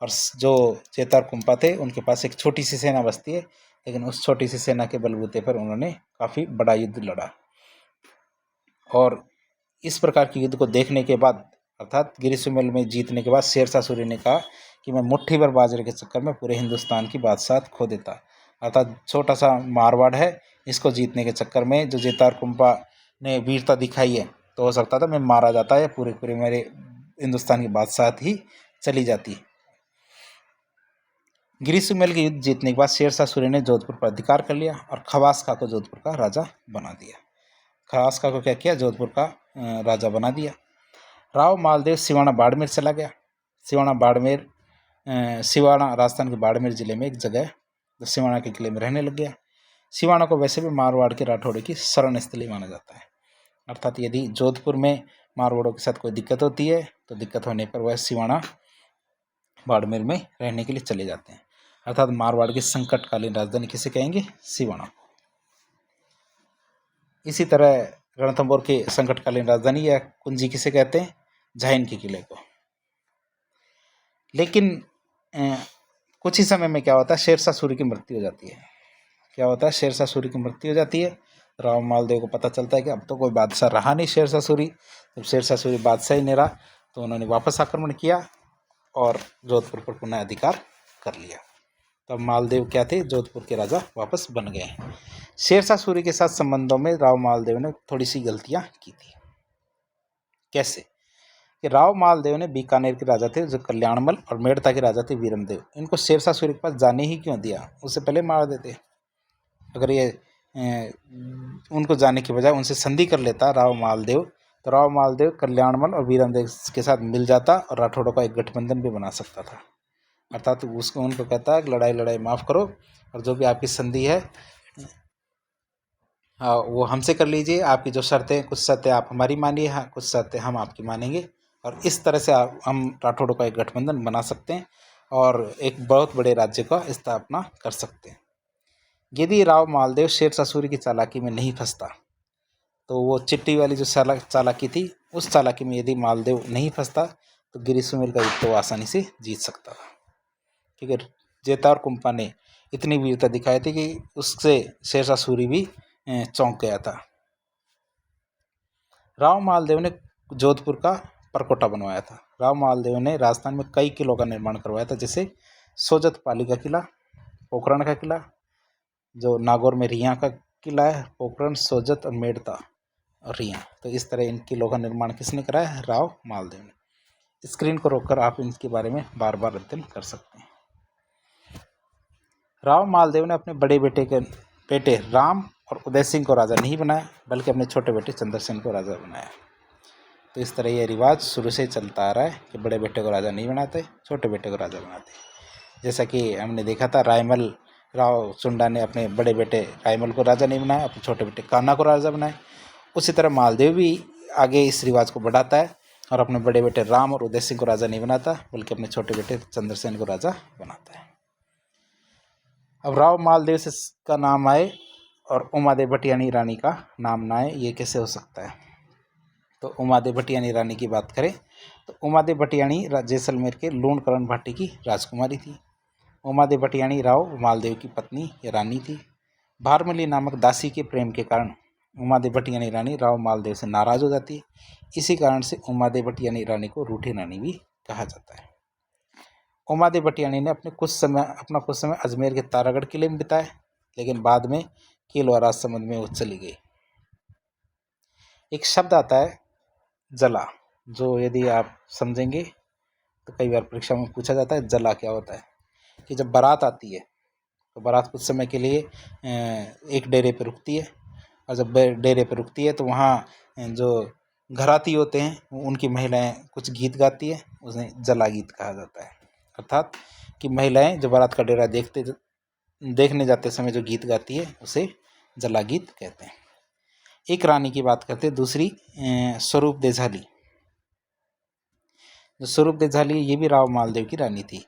और जो जेतार कुंपा थे उनके पास एक छोटी सी सेना बचती है, लेकिन उस छोटी सी सेना के बलबूते पर उन्होंने काफ़ी बड़ा युद्ध लड़ा। और इस प्रकार के युद्ध को देखने के बाद अर्थात गिरी सुमेल में जीतने के बाद शेरशाह सूरी ने कहा कि मैं मुट्ठी भर बाजरे के चक्कर में पूरे हिंदुस्तान की बादशाहत खो देता। अर्थात छोटा सा मारवाड़ है, इसको जीतने के चक्कर में जो जेतार कुंपा ने वीरता दिखाई है, तो हो सकता था मैं मारा जाता या पूरे मेरे हिंदुस्तान की बादशाहत ही चली जाती। गिरी सुमेल के युद्ध जीतने के बाद शेरशाह सूरी ने जोधपुर पर अधिकार कर लिया और खवास खां को जोधपुर का राजा बना दिया। खवास खां को क्या किया? जोधपुर का राजा बना दिया। राव मालदेव सिवाना बाड़मेर चला गया। सिवाना राजस्थान के बाड़मेर जिले में एक जगह तो सिवाना के किले में रहने लग गया। सिवाना को वैसे भी मारवाड़ के राठौड़े की शरण स्थली माना जाता है, अर्थात यदि जोधपुर में मारवाड़ों के साथ कोई दिक्कत होती है तो दिक्कत होने पर वह सिवाना बाड़मेर में रहने के लिए चले जाते हैं। अर्थात मारवाड़ की संकटकालीन राजधानी किसे कहेंगे? सिवाना। इसी तरह रणथंभौर के संकटकालीन राजधानी या कुंजी किसे कहते हैं? झाइन के किले को। लेकिन कुछ ही समय में क्या होता है, शेरशाह सूरी की मृत्यु हो जाती है। क्या होता है, शेरशाह सूरी की मृत्यु हो जाती है। राव मालदेव को पता चलता है कि अब तो कोई बादशाह रहा नहीं शेरशाह सूरी। जब शेरशाह सूरी बादशाह ही नहीं रहा तो उन्होंने वापस आक्रमण किया और जोधपुर पर पुनः अधिकार कर लिया। तब मालदेव क्या थे, जोधपुर के राजा वापस बन गए। शेरशाह सूरी के साथ संबंधों में राव मालदेव ने थोड़ी सी गलतियां की थी। कैसे कि राव मालदेव ने बीकानेर के राजा थे जो कल्याणमल और मेड़ता के राजा थे वीरमदेव, इनको शेरशाह सूरी के पास जाने ही क्यों दिया, उससे पहले मार देते। अगर ये उनको जाने की बजाय उनसे संधि कर लेता राव मालदेव, तो राव मालदेव कल्याणमल और वीरमदेव के साथ मिल जाता और राठौड़ों का एक गठबंधन भी बना सकता था। अर्थात उसको उनको कहता है कि लड़ाई लड़ाई माफ़ करो और जो भी आपकी संधि है वो हमसे कर लीजिए। आपकी जो शर्तें, कुछ शर्तें आप हमारी मानिए, कुछ शर्तें हम आपकी मानेंगे, और इस तरह से हम राठौड़ों का एक गठबंधन बना सकते हैं और एक बहुत बड़े राज्य का स्थापना कर सकते हैं। यदि राव मालदेव शेरशाह सूरी की चालाकी में नहीं फंसता, तो वो चिट्ठी वाली जो चालाकी थी, उस चालाकी में यदि मालदेव नहीं फंसता तो गिरी सुमेल का युद्ध तो आसानी से जीत सकता था। क्योंकि जेता और कुंपा ने इतनी वीरता दिखाई थी कि उससे शेरशाह सूरी भी चौंक गया था। राव मालदेव ने जोधपुर का परकोटा बनवाया था। राव मालदेव ने राजस्थान में कई किलों का निर्माण करवाया था, जैसे सोजत पाली का किला, पोखरण का किला, जो नागौर में रिया का किला है, पोखरण, सोजत और मेड़ता और रिया। तो इस तरह इन किलों का निर्माण किसने कराया है, राव मालदेव ने। स्क्रीन को रोककर आप इनके बारे में बार बार अध्ययन कर सकते हैं। राव मालदेव ने अपने बड़े बेटे राम और उदय सिंह को राजा नहीं बनाया, बल्कि अपने छोटे बेटे चंद्रसेन को राजा बनाया। तो इस तरह यह रिवाज शुरू से चलता आ रहा है कि बड़े बेटे को राजा नहीं बनाते, छोटे बेटे को राजा बनाते। जैसा कि हमने देखा था, रायमल राव सुंडा ने अपने बड़े बेटे रायमल को राजा नहीं बनाया, अपने छोटे बेटे कान्हा को राजा बनाया। उसी तरह मालदेव भी आगे इस रिवाज को बढ़ाता है और अपने बड़े बेटे राम और उदय सिंह को राजा नहीं बनाता, बल्कि अपने छोटे बेटे चंद्रसेन को राजा बनाता है। अब राव मालदेव से का नाम आए और उमादेव भटियाणी रानी का नाम ना आए, ये कैसे हो सकता है? तो उमादेव भटियाणी रानी की बात करें तो उमादेव भटियाणी जैसलमेर के लूणकरण भाटी की राजकुमारी थी। उमादेव भटियाणी राव मालदेव की पत्नी या रानी थी। भारमली नामक दासी के प्रेम के कारण उमादेव भटियाणी रानी राव मालदेव से नाराज हो जाती है। इसी कारण से उमादेव भटियाणी रानी को रूठी रानी भी कहा जाता है। उमादेव भटियाणी ने अपना कुछ समय अजमेर के तारागढ़ किले में बिताया, लेकिन बाद में कील और राजसमंद में वो चली गई। एक शब्द आता है जला, जो यदि आप समझेंगे तो कई बार परीक्षा में पूछा जाता है। जला क्या होता है कि जब बारात आती है तो बारात कुछ समय के लिए एक डेरे पर रुकती है, और जब डेरे पर रुकती है तो वहाँ जो घराती होते हैं उनकी महिलाएं कुछ गीत गाती है, उसे जला गीत कहा जाता है। अर्थात कि महिलाएं जो बारात का डेरा देखने जाते समय जो गीत गाती है उसे जला गीत कहते हैं। एक रानी की बात करते हैं, दूसरी स्वरूप देझाली। जो स्वरूप देझाली, ये भी राव मालदेव की रानी थी,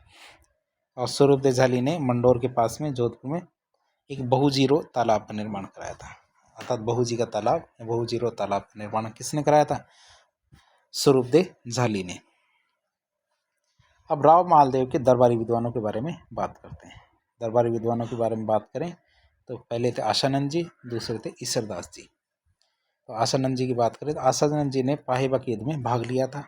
और स्वरूप देझाली ने मंडोर के पास में जोधपुर में एक बहुजीरो तालाब का निर्माण कराया था। अर्थात बहुजी का तालाब, बहुजीरो तालाब का निर्माण किसने कराया था? स्वरूप देझाली ने। अब राव मालदेव के दरबारी विद्वानों के बारे में बात करते हैं। दरबारी विद्वानों के बारे में बात करें तो पहले थे आशानंद जी, दूसरे थे ईसरदास जी। तो आशानंद जी की बात करें तो आशानंद जी ने पाहिबा के युद्ध में भाग लिया था।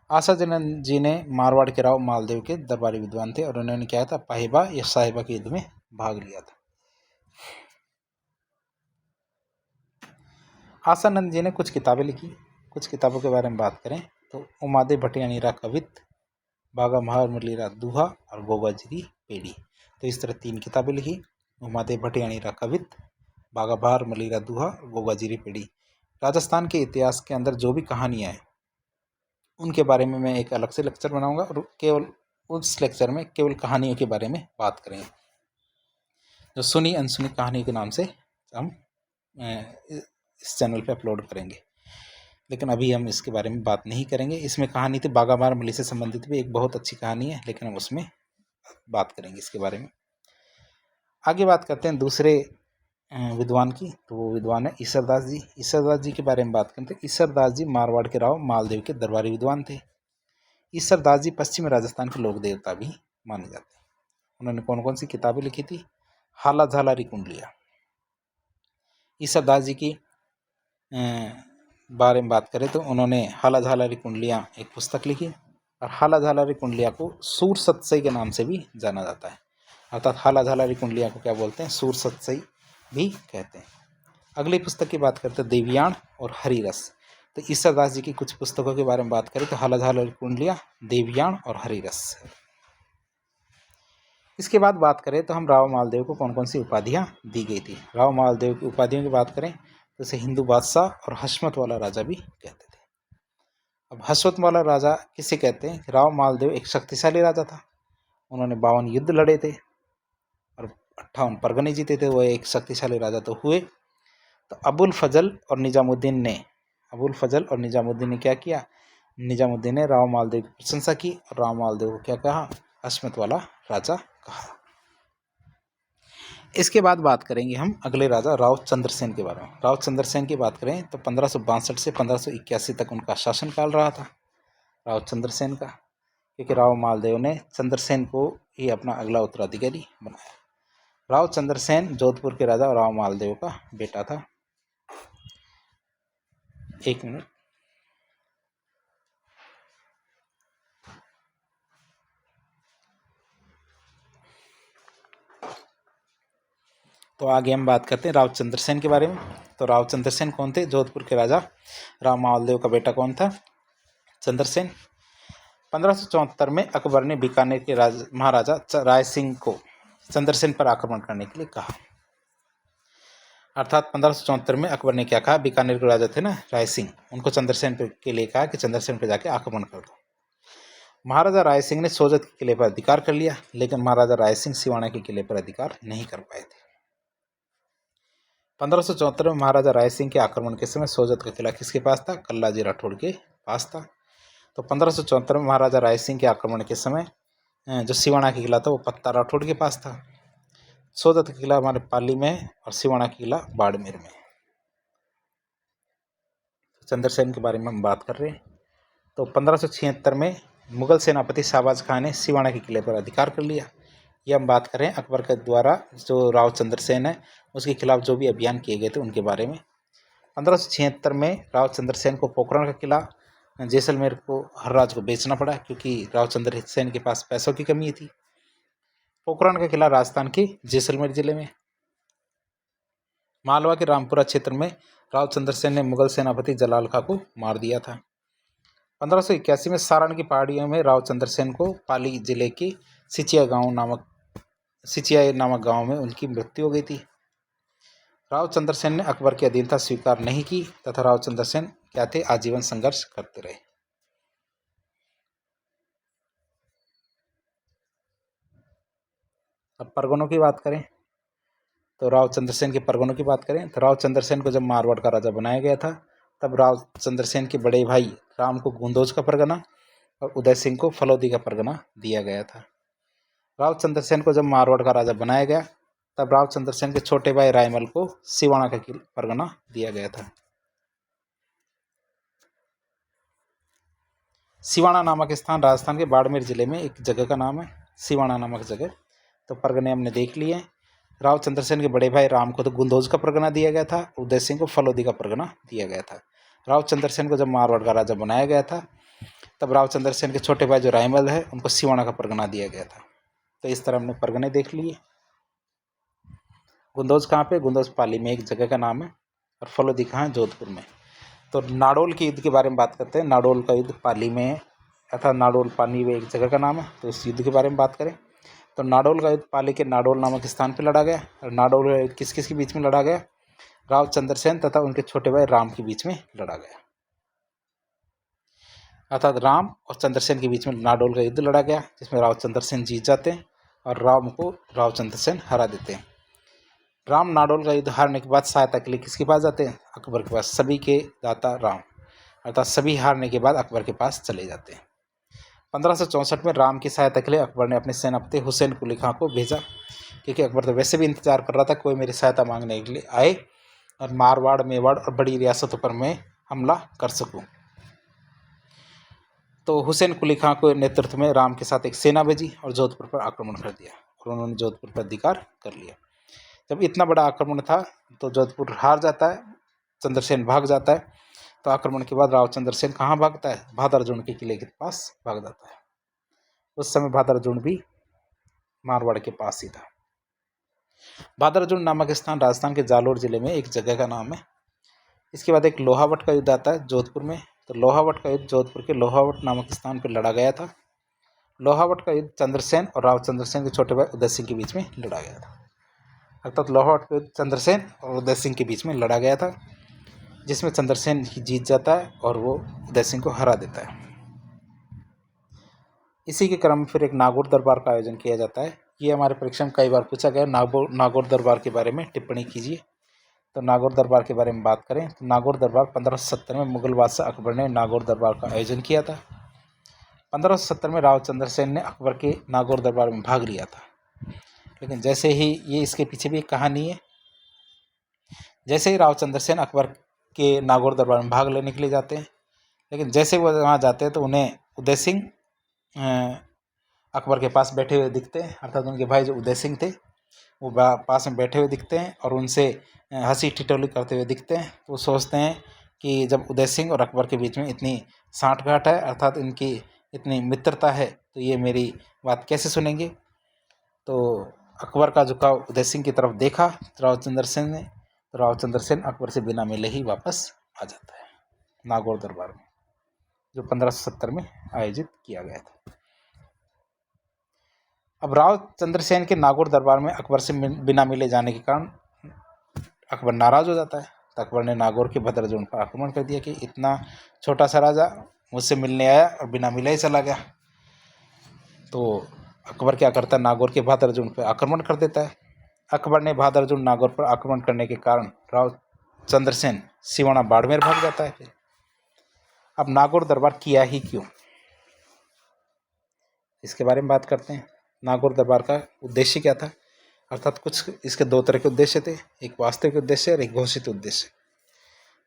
आशानंद जी ने मारवाड़ के राव मालदेव के दरबारी विद्वान थे और उन्होंने क्या था, पाहिबा या साहिबा के युद्ध में भाग लिया था। आशानंद जी ने कुछ किताबें लिखी। कुछ किताबों के बारे में बात करें तो उमादेव भटियाणी रा कवित, बागा महार मलीरा दूहा और गोगाजिरी पेड़ी। तो इस तरह 3 किताबें लिखी, उमादेव भटियाणी रा कवित, बागा बहार मलीरा दूहा और गोगाजिरी पेड़ी। राजस्थान के इतिहास के अंदर जो भी कहानियाँ हैं उनके बारे में मैं एक अलग से लेक्चर बनाऊंगा, और केवल उस लेक्चर में केवल कहानियों के बारे में बात करेंगे, जो सुनी अनसुनी कहानी के नाम से हम इस चैनल पे अपलोड करेंगे। लेकिन अभी हम इसके बारे में बात नहीं करेंगे। इसमें कहानी थी बागा बहार मली से संबंधित भी एक बहुत अच्छी कहानी है, लेकिन हम उसमें बात करेंगे इसके बारे में। आगे बात करते हैं दूसरे विद्वान की, तो वो विद्वान है ईसरदास जी। ईसरदास जी के बारे में बात करते हैं। ईसरदास जी मारवाड़ के राव मालदेव के दरबारी विद्वान थे। ईसरदास जी पश्चिमी राजस्थान के लोक देवता भी माने जाते हैं। उन्होंने कौन कौन सी किताबें लिखी थी? हाला झालारी कुंडलियाँ। ईसादास जी की बारे में बात करें तो उन्होंने हाला झालारी कुंडलियाँ एक पुस्तक लिखी, और हाला झालारी कुंडलियाँ को सूर सत्सई के नाम से भी जाना जाता है। अर्थात हाला झालारी कुंडलियाँ को क्या बोलते हैं? सूर सत्सई भी कहते हैं। अगली पुस्तक की बात करते हैं देवयान और हरिरस। तो ईसादास जी की कुछ पुस्तकों के बारे में बात करें तो हाला झालारी कुंडलियाँ, देवयान और हरिरस। इसके बाद बात करें तो हम राव मालदेव को कौन कौन सी उपाधियाँ दी गई थी। राव मालदेव की उपाधियों की बात करें तो इसे हिंदू बादशाह और हशमत वाला राजा भी कहते थे। अब हशमत वाला राजा किसे कहते हैं? राव मालदेव एक शक्तिशाली राजा था। उन्होंने 52 युद्ध लड़े थे और 58 परगने जीते थे। वह एक शक्तिशाली राजा तो हुए। तो अबुल फजल और निजामुद्दीन ने क्या किया? निजामुद्दीन ने राव मालदेव की प्रशंसा की और राव मालदेव को क्या कहा? हशमत वाला राजा कहा। इसके बाद बात करेंगे हम अगले राजा राव चंद्रसेन के बारे में। राव चंद्रसेन की बात करें तो 1562 से 1581 तक उनका शासनकाल रहा था राव चंद्रसेन का, क्योंकि राव मालदेव ने चंद्रसेन को ही अपना अगला उत्तराधिकारी बनाया। राव चंद्रसेन जोधपुर के राजा राव मालदेव का बेटा था। एक मिनट। तो आगे हम बात करते हैं राव चंद्रसेन के बारे में। तो राव चंद्रसेन कौन थे? जोधपुर के राजा राव मालदेव का बेटा कौन था? चंद्रसेन। 1574 में अकबर ने बीकानेर के महाराजा राय सिंह को चंद्रसेन पर आक्रमण करने के लिए कहा। अर्थात 1574 में अकबर ने क्या कहा? बीकानेर के राजा थे ना राय सिंह, उनको चंद्रसेन के लिए कहा कि चंद्रसेन पर जाके आक्रमण कर दो। महाराजा राय सिंह ने सोजत के किले पर अधिकार कर लिया, लेकिन महाराजा राय सिंह सिवाना के किले पर अधिकार नहीं कर पाए थे। 1574 में महाराजा राय सिंह के आक्रमण के समय सोजत का किला किसके पास था? कल्लाजी राठौड़ के पास था। तो 1574 में महाराजा राय सिंह के आक्रमण के समय जो सिवाना का किला था वो पत्ता राठौड़ के पास था। सोजत का किला हमारे पाली में और सिवाना का किला बाड़मेर में। चंद्रसेन के बारे में हम बात कर रहे हैं। तो 1576 में मुगल सेनापति शाहबाज खान ने सिवाना के किले पर अधिकार कर लिया। यह हम बात करें अकबर के द्वारा जो राव चंद्रसेन है उसके खिलाफ जो भी अभियान किए गए थे उनके बारे में। 1576 में राव चंद्रसेन को पोखरण का किला जैसलमेर को हर्राज को बेचना पड़ा, क्योंकि राव चंद्रसेन के पास पैसों की कमी थी। पोखरण का किला राजस्थान के जैसलमेर जिले में। मालवा के रामपुरा क्षेत्र में राव चंद्रसेन ने मुगल सेनापति जलाल खां को मार दिया था। 1581 में सारण की पहाड़ियों में राव चंद्रसेन को पाली जिले के सिचिया नामक गांव में उनकी मृत्यु हो गई थी। राव चंद्रसेन ने अकबर की अधीनता स्वीकार नहीं की तथा राव चंद्रसेन क्या थे? आजीवन संघर्ष करते रहे। अब परगनों की बात करें तो राव चंद्रसेन के परगनों की बात करें तो राव चंद्रसेन को जब मारवाड़ का राजा बनाया गया था तब राव चंद्रसेन के बड़े भाई राम को गुंदोज का परगना और उदय सिंह को फलौदी का परगना दिया गया था। राव चंद्रसेन को जब मारवाड़ का राजा बनाया गया तब राव चंद्रसेन के छोटे भाई रायमल को सिवाना का परगना दिया गया था। सिवाना नामक स्थान राजस्थान के बाड़मेर जिले में एक जगह का नाम है, सिवाना नामक जगह। तो परगने हमने देख लिए। राव चंद्रसेन के बड़े भाई राम को तो गुंदोज का परगना दिया गया था, उदय सिंह को फलौदी का परगना दिया गया था। राव चंद्रसेन को जब मारवाड़ का राजा बनाया गया था तब राव चंद्रसेन के छोटे भाई जो रायमल है उनको सिवाना का परगना दिया गया था। तो इस तरह हमने परगने देख लिए। गुंदोज कहाँ पे? गुंदोज पाली में एक जगह का नाम है, और फलौदी कहाँ है? जोधपुर में। तो नाडोल के युद्ध के बारे में बात करते हैं। नाडोल का युद्ध पाली में अर्थात नाडोल पाली में एक जगह का नाम है। तो इस युद्ध के बारे में बात करें तो नाडोल का युद्ध पाली के नाडोल नामक स्थान पर लड़ा गया। और नाडोल किस किस के बीच में लड़ा गया? राव चंद्रसेन तथा उनके छोटे भाई राम के बीच में लड़ा गया। अर्थात राम और चंद्रसेन के बीच में नाडोल का युद्ध लड़ा गया, जिसमें राव चंद्रसेन जीत जाते हैं और राम को राव चंद्रसेन हरा देते हैं। राम नाडोल का युद्ध हारने के बाद सहायता के लिए किसके पास जाते हैं? अकबर के पास। सभी के दाता राम, अर्थात सभी हारने के बाद अकबर के पास चले जाते हैं। 1564 में राम की सहायता के लिए अकबर ने अपने सेनापति हुसैन कुली खां को भेजा, क्योंकि अकबर तो वैसे भी इंतजार कर रहा था कोई मेरी सहायता मांगने के लिए आए और मारवाड़, मेवाड़ और बड़ी रियासतों पर मैं हमला कर सकूं। तो हुसैन कुली खां के नेतृत्व में राम के साथ एक सेना भेजी और जोधपुर पर आक्रमण कर दिया और उन्होंने जोधपुर पर अधिकार कर लिया। जब इतना बड़ा आक्रमण था तो जोधपुर हार जाता है, चंद्रसेन भाग जाता है। तो आक्रमण के बाद राव चंद्रसेन कहाँ भागता है? भादरजुंड के किले के पास भाग जाता है। उस समय भादरजुंड भी मारवाड़ के पास ही था। भादरजुंड नामक स्थान राजस्थान के जालोर जिले में एक जगह का नाम है। इसके बाद एक लोहावट का युद्ध आता है जोधपुर में। तो लोहावट का युद्ध जोधपुर के लोहावट नामक स्थान पर लड़ा गया था। लोहावट का युद्ध चंद्रसेन और राव चंद्रसेन के छोटे भाई उदय सिंह के बीच में लड़ा गया था। अर्थात लोहावट का युद्ध चंद्रसेन और उदय सिंह के बीच में लड़ा गया था, जिसमें चंद्रसेन ही जीत जाता है और वो उदय सिंह को हरा देता है। इसी के क्रम में फिर एक नागौर दरबार का आयोजन किया जाता है। ये हमारे परीक्षा में कई बार पूछा गया। नागौर दरबार के बारे में टिप्पणी कीजिए। तो नागौर दरबार के बारे में बात करें तो नागौर दरबार 1570 में मुगल बादशाह अकबर ने नागौर दरबार का आयोजन किया था। 1570 में राव चंद्रसेन ने अकबर के नागौर दरबार में भाग लिया था। लेकिन जैसे ही ये इसके पीछे भी एक कहानी है। जैसे ही राव चंद्रसेन अकबर के नागौर दरबार में भाग लेने के लिए जाते हैं, लेकिन जैसे वो वहाँ जाते हैं तो उन्हें उदय सिंह अकबर के पास बैठे हुए दिखते हैं। अर्थात उनके भाई जो उदय सिंह थे वो पास में बैठे हुए दिखते हैं और उनसे हंसी ठिठोली करते हुए दिखते हैं। तो वो सोचते हैं कि जब उदय सिंह और अकबर के बीच में इतनी साठगांठ है, अर्थात इनकी इतनी मित्रता है, तो ये मेरी बात कैसे सुनेंगे। तो अकबर का झुकाव उदय सिंह की तरफ देखा राव चंद्रसेन ने, तो राव चंद्रसेन अकबर से बिना मिले ही वापस आ जाता है नागौर दरबार में, जो 1570 में आयोजित किया गया था। अब राव चंद्रसेन के नागौर दरबार में अकबर से बिना मिले जाने के कारण अकबर नाराज हो जाता है। तो अकबर ने नागौर के भद्रजुंड पर आक्रमण कर दिया कि इतना छोटा सा राजा मुझसे मिलने आया और बिना मिले ही चला गया। तो अकबर क्या करता है, नागौर के भादरजुंड पर आक्रमण कर देता है। अकबर ने भादरजुंड नागौर पर आक्रमण करने के कारण राव चंद्रसेन सिवाना बाड़मेर भाग जाता है। अब नागौर दरबार किया ही क्यों, इसके बारे में बात करते हैं। नागौर दरबार का उद्देश्य क्या था, अर्थात कुछ इसके दो तरह के उद्देश्य थे, एक वास्तविक उद्देश्य और एक घोषित उद्देश्य।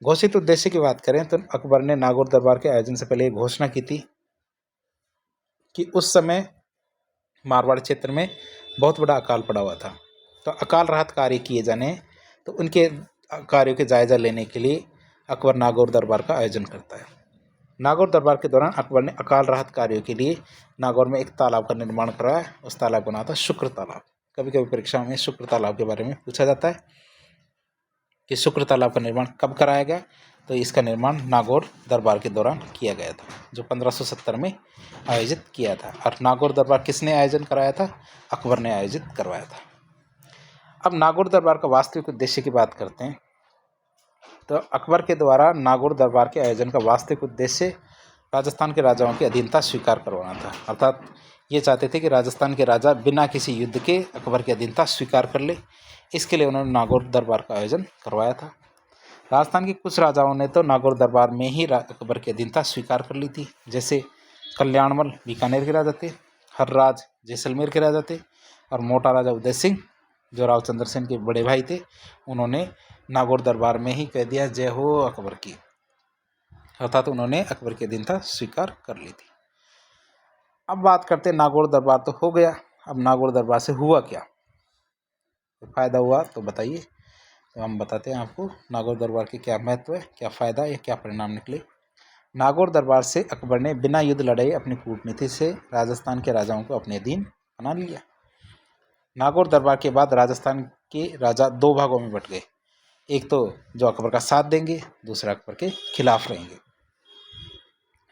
घोषित उद्देश्य की बात करें तो अकबर ने नागौर दरबार के आयोजन से पहले घोषणा की थी कि उस समय मारवाड़ क्षेत्र में बहुत बड़ा अकाल पड़ा हुआ था। तो अकाल राहत कार्य किए जाने, तो उनके कार्यों के जायजा लेने के लिए अकबर नागौर दरबार का आयोजन करता है। नागौर दरबार के दौरान अकबर ने अकाल राहत कार्यों के लिए नागौर में एक तालाब का निर्माण कराया। उस तालाब का नाम था शुक्र तालाब। कभी कभी परीक्षा में शुक्र तालाब के बारे में पूछा जाता है कि शुक्र तालाब का निर्माण कब कराया गया। तो इसका निर्माण नागौर दरबार के दौरान किया गया था, जो 1570 में आयोजित किया था। और नागौर दरबार किसने आयोजन कराया था? अकबर ने आयोजित करवाया था। अब नागौर दरबार का वास्तविक उद्देश्य की बात करते हैं। तो अकबर के द्वारा नागौर दरबार के आयोजन का वास्तविक उद्देश्य राजस्थान के राजाओं की अधीनता स्वीकार करवाना था। अर्थात ये चाहते थे कि राजस्थान के राजा बिना किसी युद्ध के अकबर की अधीनता स्वीकार कर ले। इसके लिए उन्होंने नागौर दरबार का आयोजन करवाया था। राजस्थान के कुछ राजाओं ने तो नागौर दरबार में ही अकबर की अधीनता स्वीकार कर ली थी, जैसे कल्याणमल बीकानेर के राजा थे, हर्राज जैसलमेर के राजा थे, और मोटा राजा उदय सिंह जो राव चंद्रसेन के बड़े भाई थे, उन्होंने नागौर दरबार में ही कह दिया जय हो अकबर की, अर्थात उन्होंने अकबर की अधीनता स्वीकार कर ली थी। अब बात करते हैं, नागौर दरबार तो हो गया, अब नागौर दरबार से हुआ क्या, तो फायदा हुआ तो बताइए। तो हम बताते हैं आपको नागौर दरबार के क्या महत्व है, क्या फ़ायदा या क्या परिणाम निकले। नागौर दरबार से अकबर ने बिना युद्ध लड़ाई अपनी कूटनीति से राजस्थान के राजाओं को अपने अधीन बना लिया। नागौर दरबार के बाद राजस्थान के राजा दो भागों में बट गए, एक तो जो अकबर का साथ देंगे, दूसरा अकबर के खिलाफ रहेंगे।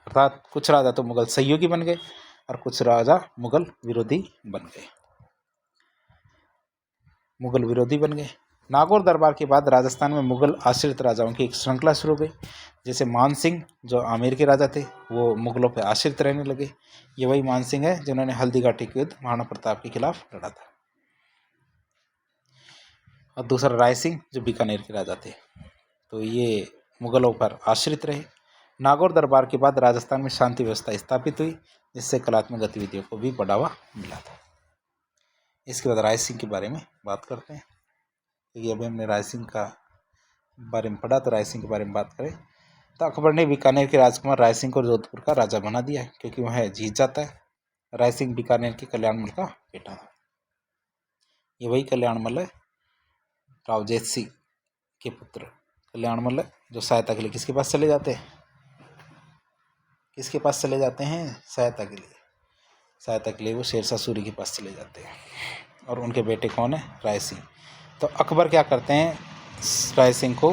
अर्थात कुछ राजा तो मुगल सहयोगी बन गए और कुछ राजा मुगल विरोधी बन गए। नागौर दरबार के बाद राजस्थान में मुगल आश्रित राजाओं की एक श्रृंखला शुरू हो गई। जैसे मान सिंह जो आमेर के राजा थे, वो मुगलों पर आश्रित रहने लगे। ये वही मान सिंह है जिन्होंने हल्दी घाटी के युद्ध महाराणा प्रताप के खिलाफ लड़ा था। और दूसरा राय सिंह जो बीकानेर के राजा थे, तो ये मुगलों पर आश्रित रहे। नागौर दरबार के बाद राजस्थान में शांति व्यवस्था स्थापित हुई, जिससे कलात्मक गतिविधियों को भी बढ़ावा मिला था। इसके बाद राय सिंह के बारे में बात करते हैं। ये अभी हमने राय सिंह का बारे में पढ़ा, तो राय सिंह के बारे में बात करें तो अकबर ने बीकानेर के राजकुमार राय सिंह को जोधपुर का राजा बना दिया क्योंकि वह जीत जाता है। राय सिंह बीकानेर के कल्याणमल का बेटा था। ये वही कल्याणमल है, रावजेत सिंह के पुत्र कल्याणमल है, जो सहायता के लिए किसके पास चले जाते हैं, किसके पास चले जाते हैं, सहायता के लिए, सहायता के लिए वो शेरशाह सूरी के पास चले जाते हैं। और उनके बेटे कौन है, राय सिंह। तो अकबर क्या करते हैं, राय सिंह को,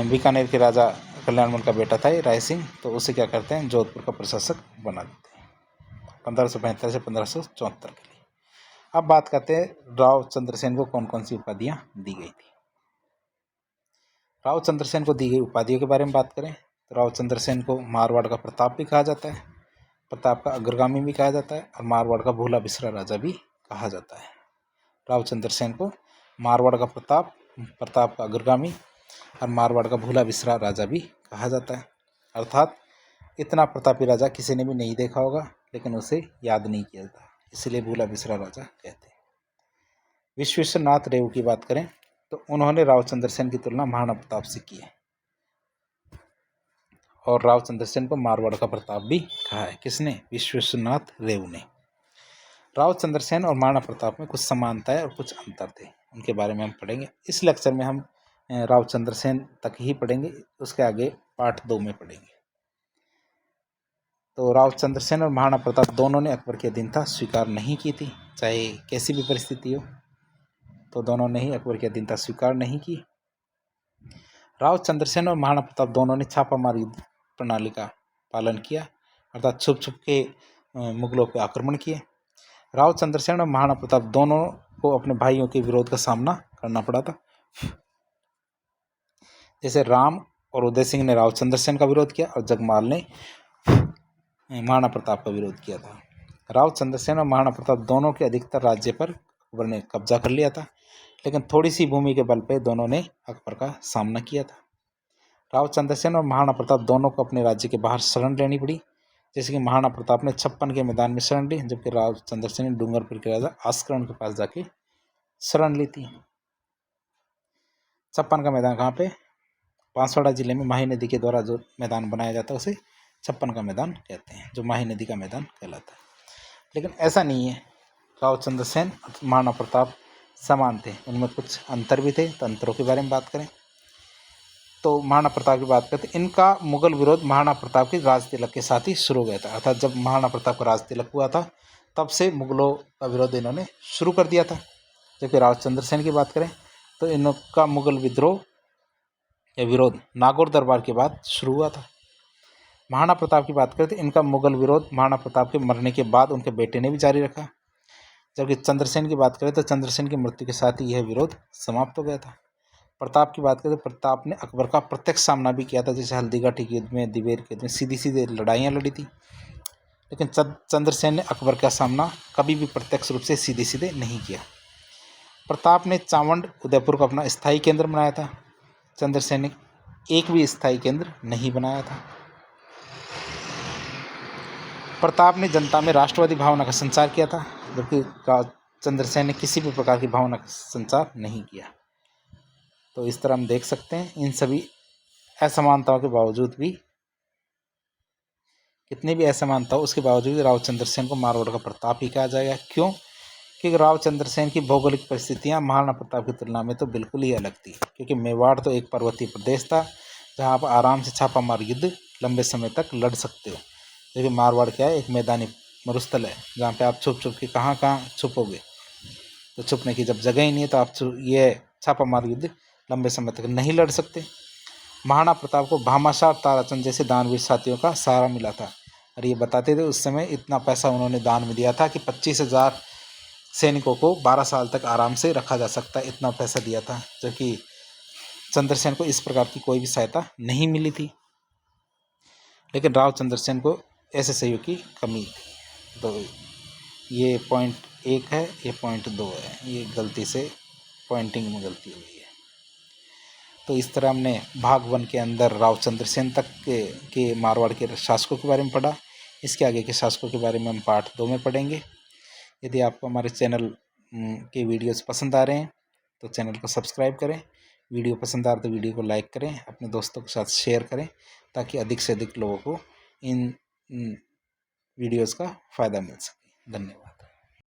बीकानेर के राजा कल्याणमल का बेटा था ये राय सिंह, तो उसे क्या करते हैं, जोधपुर का प्रशासक बना देते हैं 1575 से 1574 के लिए। अब बात करते हैं राव चंद्रसेन को कौन कौन सी उपाधियां दी गई थी। राव चंद्रसेन को दी गई उपाधियों के बारे में बात करें तो राव चंद्रसेन को मारवाड़ का प्रताप भी कहा जाता है, प्रताप का अग्रगामी भी कहा जाता है, और मारवाड़ का भूला बिसरा राजा भी कहा जाता है। राव चंद्रसेन को मारवाड़ का प्रताप, प्रताप का अग्रगामी और मारवाड़ का भूला बिसरा राजा भी कहा जाता है। अर्थात इतना प्रतापी राजा किसी ने भी नहीं देखा होगा, लेकिन उसे याद नहीं किया जाता, इसलिए भूला बिसरा राजा कहते हैं। विश्वेश्वरनाथ रेव की बात करें तो उन्होंने राव चंद्रसेन की तुलना महाराणा प्रताप से की है, और राव चंद्रसेन को मारवाड़ का प्रताप भी कहा है। किसने, विश्वेश्वरनाथ रेव ने। राव चंद्रसेन और महाराणा प्रताप में कुछ समानताएं और कुछ अंतर थे, उनके बारे में हम पढ़ेंगे। इस लेक्चर में हम राव चंद्रसेन तक ही पढ़ेंगे, उसके आगे पार्ट 2 में पढ़ेंगे। तो राव चंद्रसेन और महाराणा प्रताप दोनों ने अकबर की अधीनता स्वीकार नहीं की थी, चाहे कैसी भी परिस्थिति हो, तो दोनों ने ही अकबर की अधीनता स्वीकार नहीं की। राव चंद्रसेन और महाराणा प्रताप दोनों ने छापामार युद्ध प्रणाली का पालन किया, अर्थात छुप छुप के मुगलों पर आक्रमण किए। राव चंद्रसेन और महाराणा प्रताप दोनों को अपने भाइयों के विरोध का सामना करना पड़ा था। जैसे राम और उदय सिंह ने राव चंद्रसेन का विरोध किया और जगमाल ने महाराणा प्रताप का विरोध किया था। राव चंद्रसेन और महाराणा प्रताप दोनों के अधिकतर राज्य पर अकबर ने कब्जा कर लिया था, लेकिन थोड़ी सी भूमि के बल पर दोनों ने अकबर का सामना किया था। राव चंद्रसेन और महाराणा प्रताप दोनों को अपने राज्य के बाहर शरण लेनी पड़ी, जैसे कि महाराणा प्रताप ने 56 के मैदान में शरण ली, जबकि राव चंद्रसेन ने डूंगरपुर के राजा आस्करण के पास जाके शरण ली थी। 56 का मैदान कहाँ पे, बांसवाड़ा जिले में माही नदी के द्वारा जो मैदान बनाया जाता है उसे 56 का मैदान कहते हैं, जो माही नदी का मैदान कहलाता है। लेकिन ऐसा नहीं है, राव चंद्रसेन और महाराणा प्रताप समान थे, उनमें कुछ अंतर भी थे। तो अंतरों के बारे में बात करें तो महाराणा प्रताप की बात करते, इनका मुगल विरोध महाराणा प्रताप के राज तिलक के साथ ही शुरू हो गया था। अर्थात जब महाराणा प्रताप का राज तिलक हुआ था तब से मुगलों का विरोध इन्होंने शुरू कर दिया था। जबकि राव चंद्रसेन की बात करें तो इनका मुगल विद्रोह या विरोध नागौर दरबार के बाद शुरू हुआ था। महाराणा प्रताप की बात करें तो इनका मुगल विरोध महाराणा प्रताप के मरने के बाद उनके बेटे ने भी जारी रखा। जबकि चंद्रसेन की बात करें तो चंद्रसेन की मृत्यु के साथ ही यह विरोध समाप्त हो गया था। प्रताप की बात करें तो प्रताप ने अकबर का प्रत्यक्ष सामना भी किया था, जैसे हल्दीघाटी के युद्ध में, दिवेर के युद्ध में सीधी सीधे लड़ाइयाँ लड़ी थी। लेकिन चंद्रसेन ने अकबर का सामना कभी भी प्रत्यक्ष रूप से सीधे सीधे नहीं किया। प्रताप ने चावंड उदयपुर को अपना स्थायी केंद्र बनाया था, चंद्रसेन ने एक भी स्थायी केंद्र नहीं बनाया था। प्रताप ने जनता में राष्ट्रवादी भावना का संचार किया था, जबकि चंद्रसेन ने किसी भी प्रकार की भावना का संचार नहीं किया। तो इस तरह हम देख सकते हैं, इन सभी असमानताओं के बावजूद भी, कितनी भी असमानता हो उसके बावजूद राव चंद्रसेन को मारवाड़ का प्रताप ही कहा जाएगा। क्यों? क्योंकि राव चंद्रसेन की भौगोलिक परिस्थितियां महाराणा प्रताप की तुलना में तो बिल्कुल ही अलग थी। क्योंकि मेवाड़ तो एक पर्वतीय प्रदेश था जहां आप आराम से छापामार युद्ध लंबे समय तक लड़ सकते हो, जबकि मारवाड़ क्या है, एक मैदानी मरुस्थल है जहाँ पे आप छुप छुप के कहाँ छुपोगे, तो छुपने की जब जगह ही नहीं है तो आप ये छापामार युद्ध लंबे समय तक नहीं लड़ सकते। महाराणा प्रताप को भामाशाह और ताराचंद जैसे दानवीर साथियों का सहारा मिला था, और ये बताते थे उस समय इतना पैसा उन्होंने दान में दिया था कि 25,000 सैनिकों को 12 साल तक आराम से रखा जा सकता है, इतना पैसा दिया था। जबकि चंद्रसेन को इस प्रकार की कोई भी सहायता नहीं मिली थी। लेकिन राव चंद्रसेन को ऐसे सहयोग की कमी थी। तो ये पॉइंट 1 है, ये पॉइंट 2 है, ये गलती से पॉइंटिंग में गलती हुई है। तो इस तरह हमने भाग 1 के अंदर राव चंद्रसेन तक के मारवाड़ के शासकों के बारे में पढ़ा। इसके आगे के शासकों के बारे में हम पार्ट 2 में पढ़ेंगे। यदि आपको हमारे चैनल के वीडियोस पसंद आ रहे हैं तो चैनल को सब्सक्राइब करें, वीडियो पसंद आ रहा तो वीडियो को लाइक करें, अपने दोस्तों के साथ शेयर करें, ताकि अधिक से अधिक लोगों को इन वीडियोज़ का फ़ायदा मिल सके। धन्यवाद।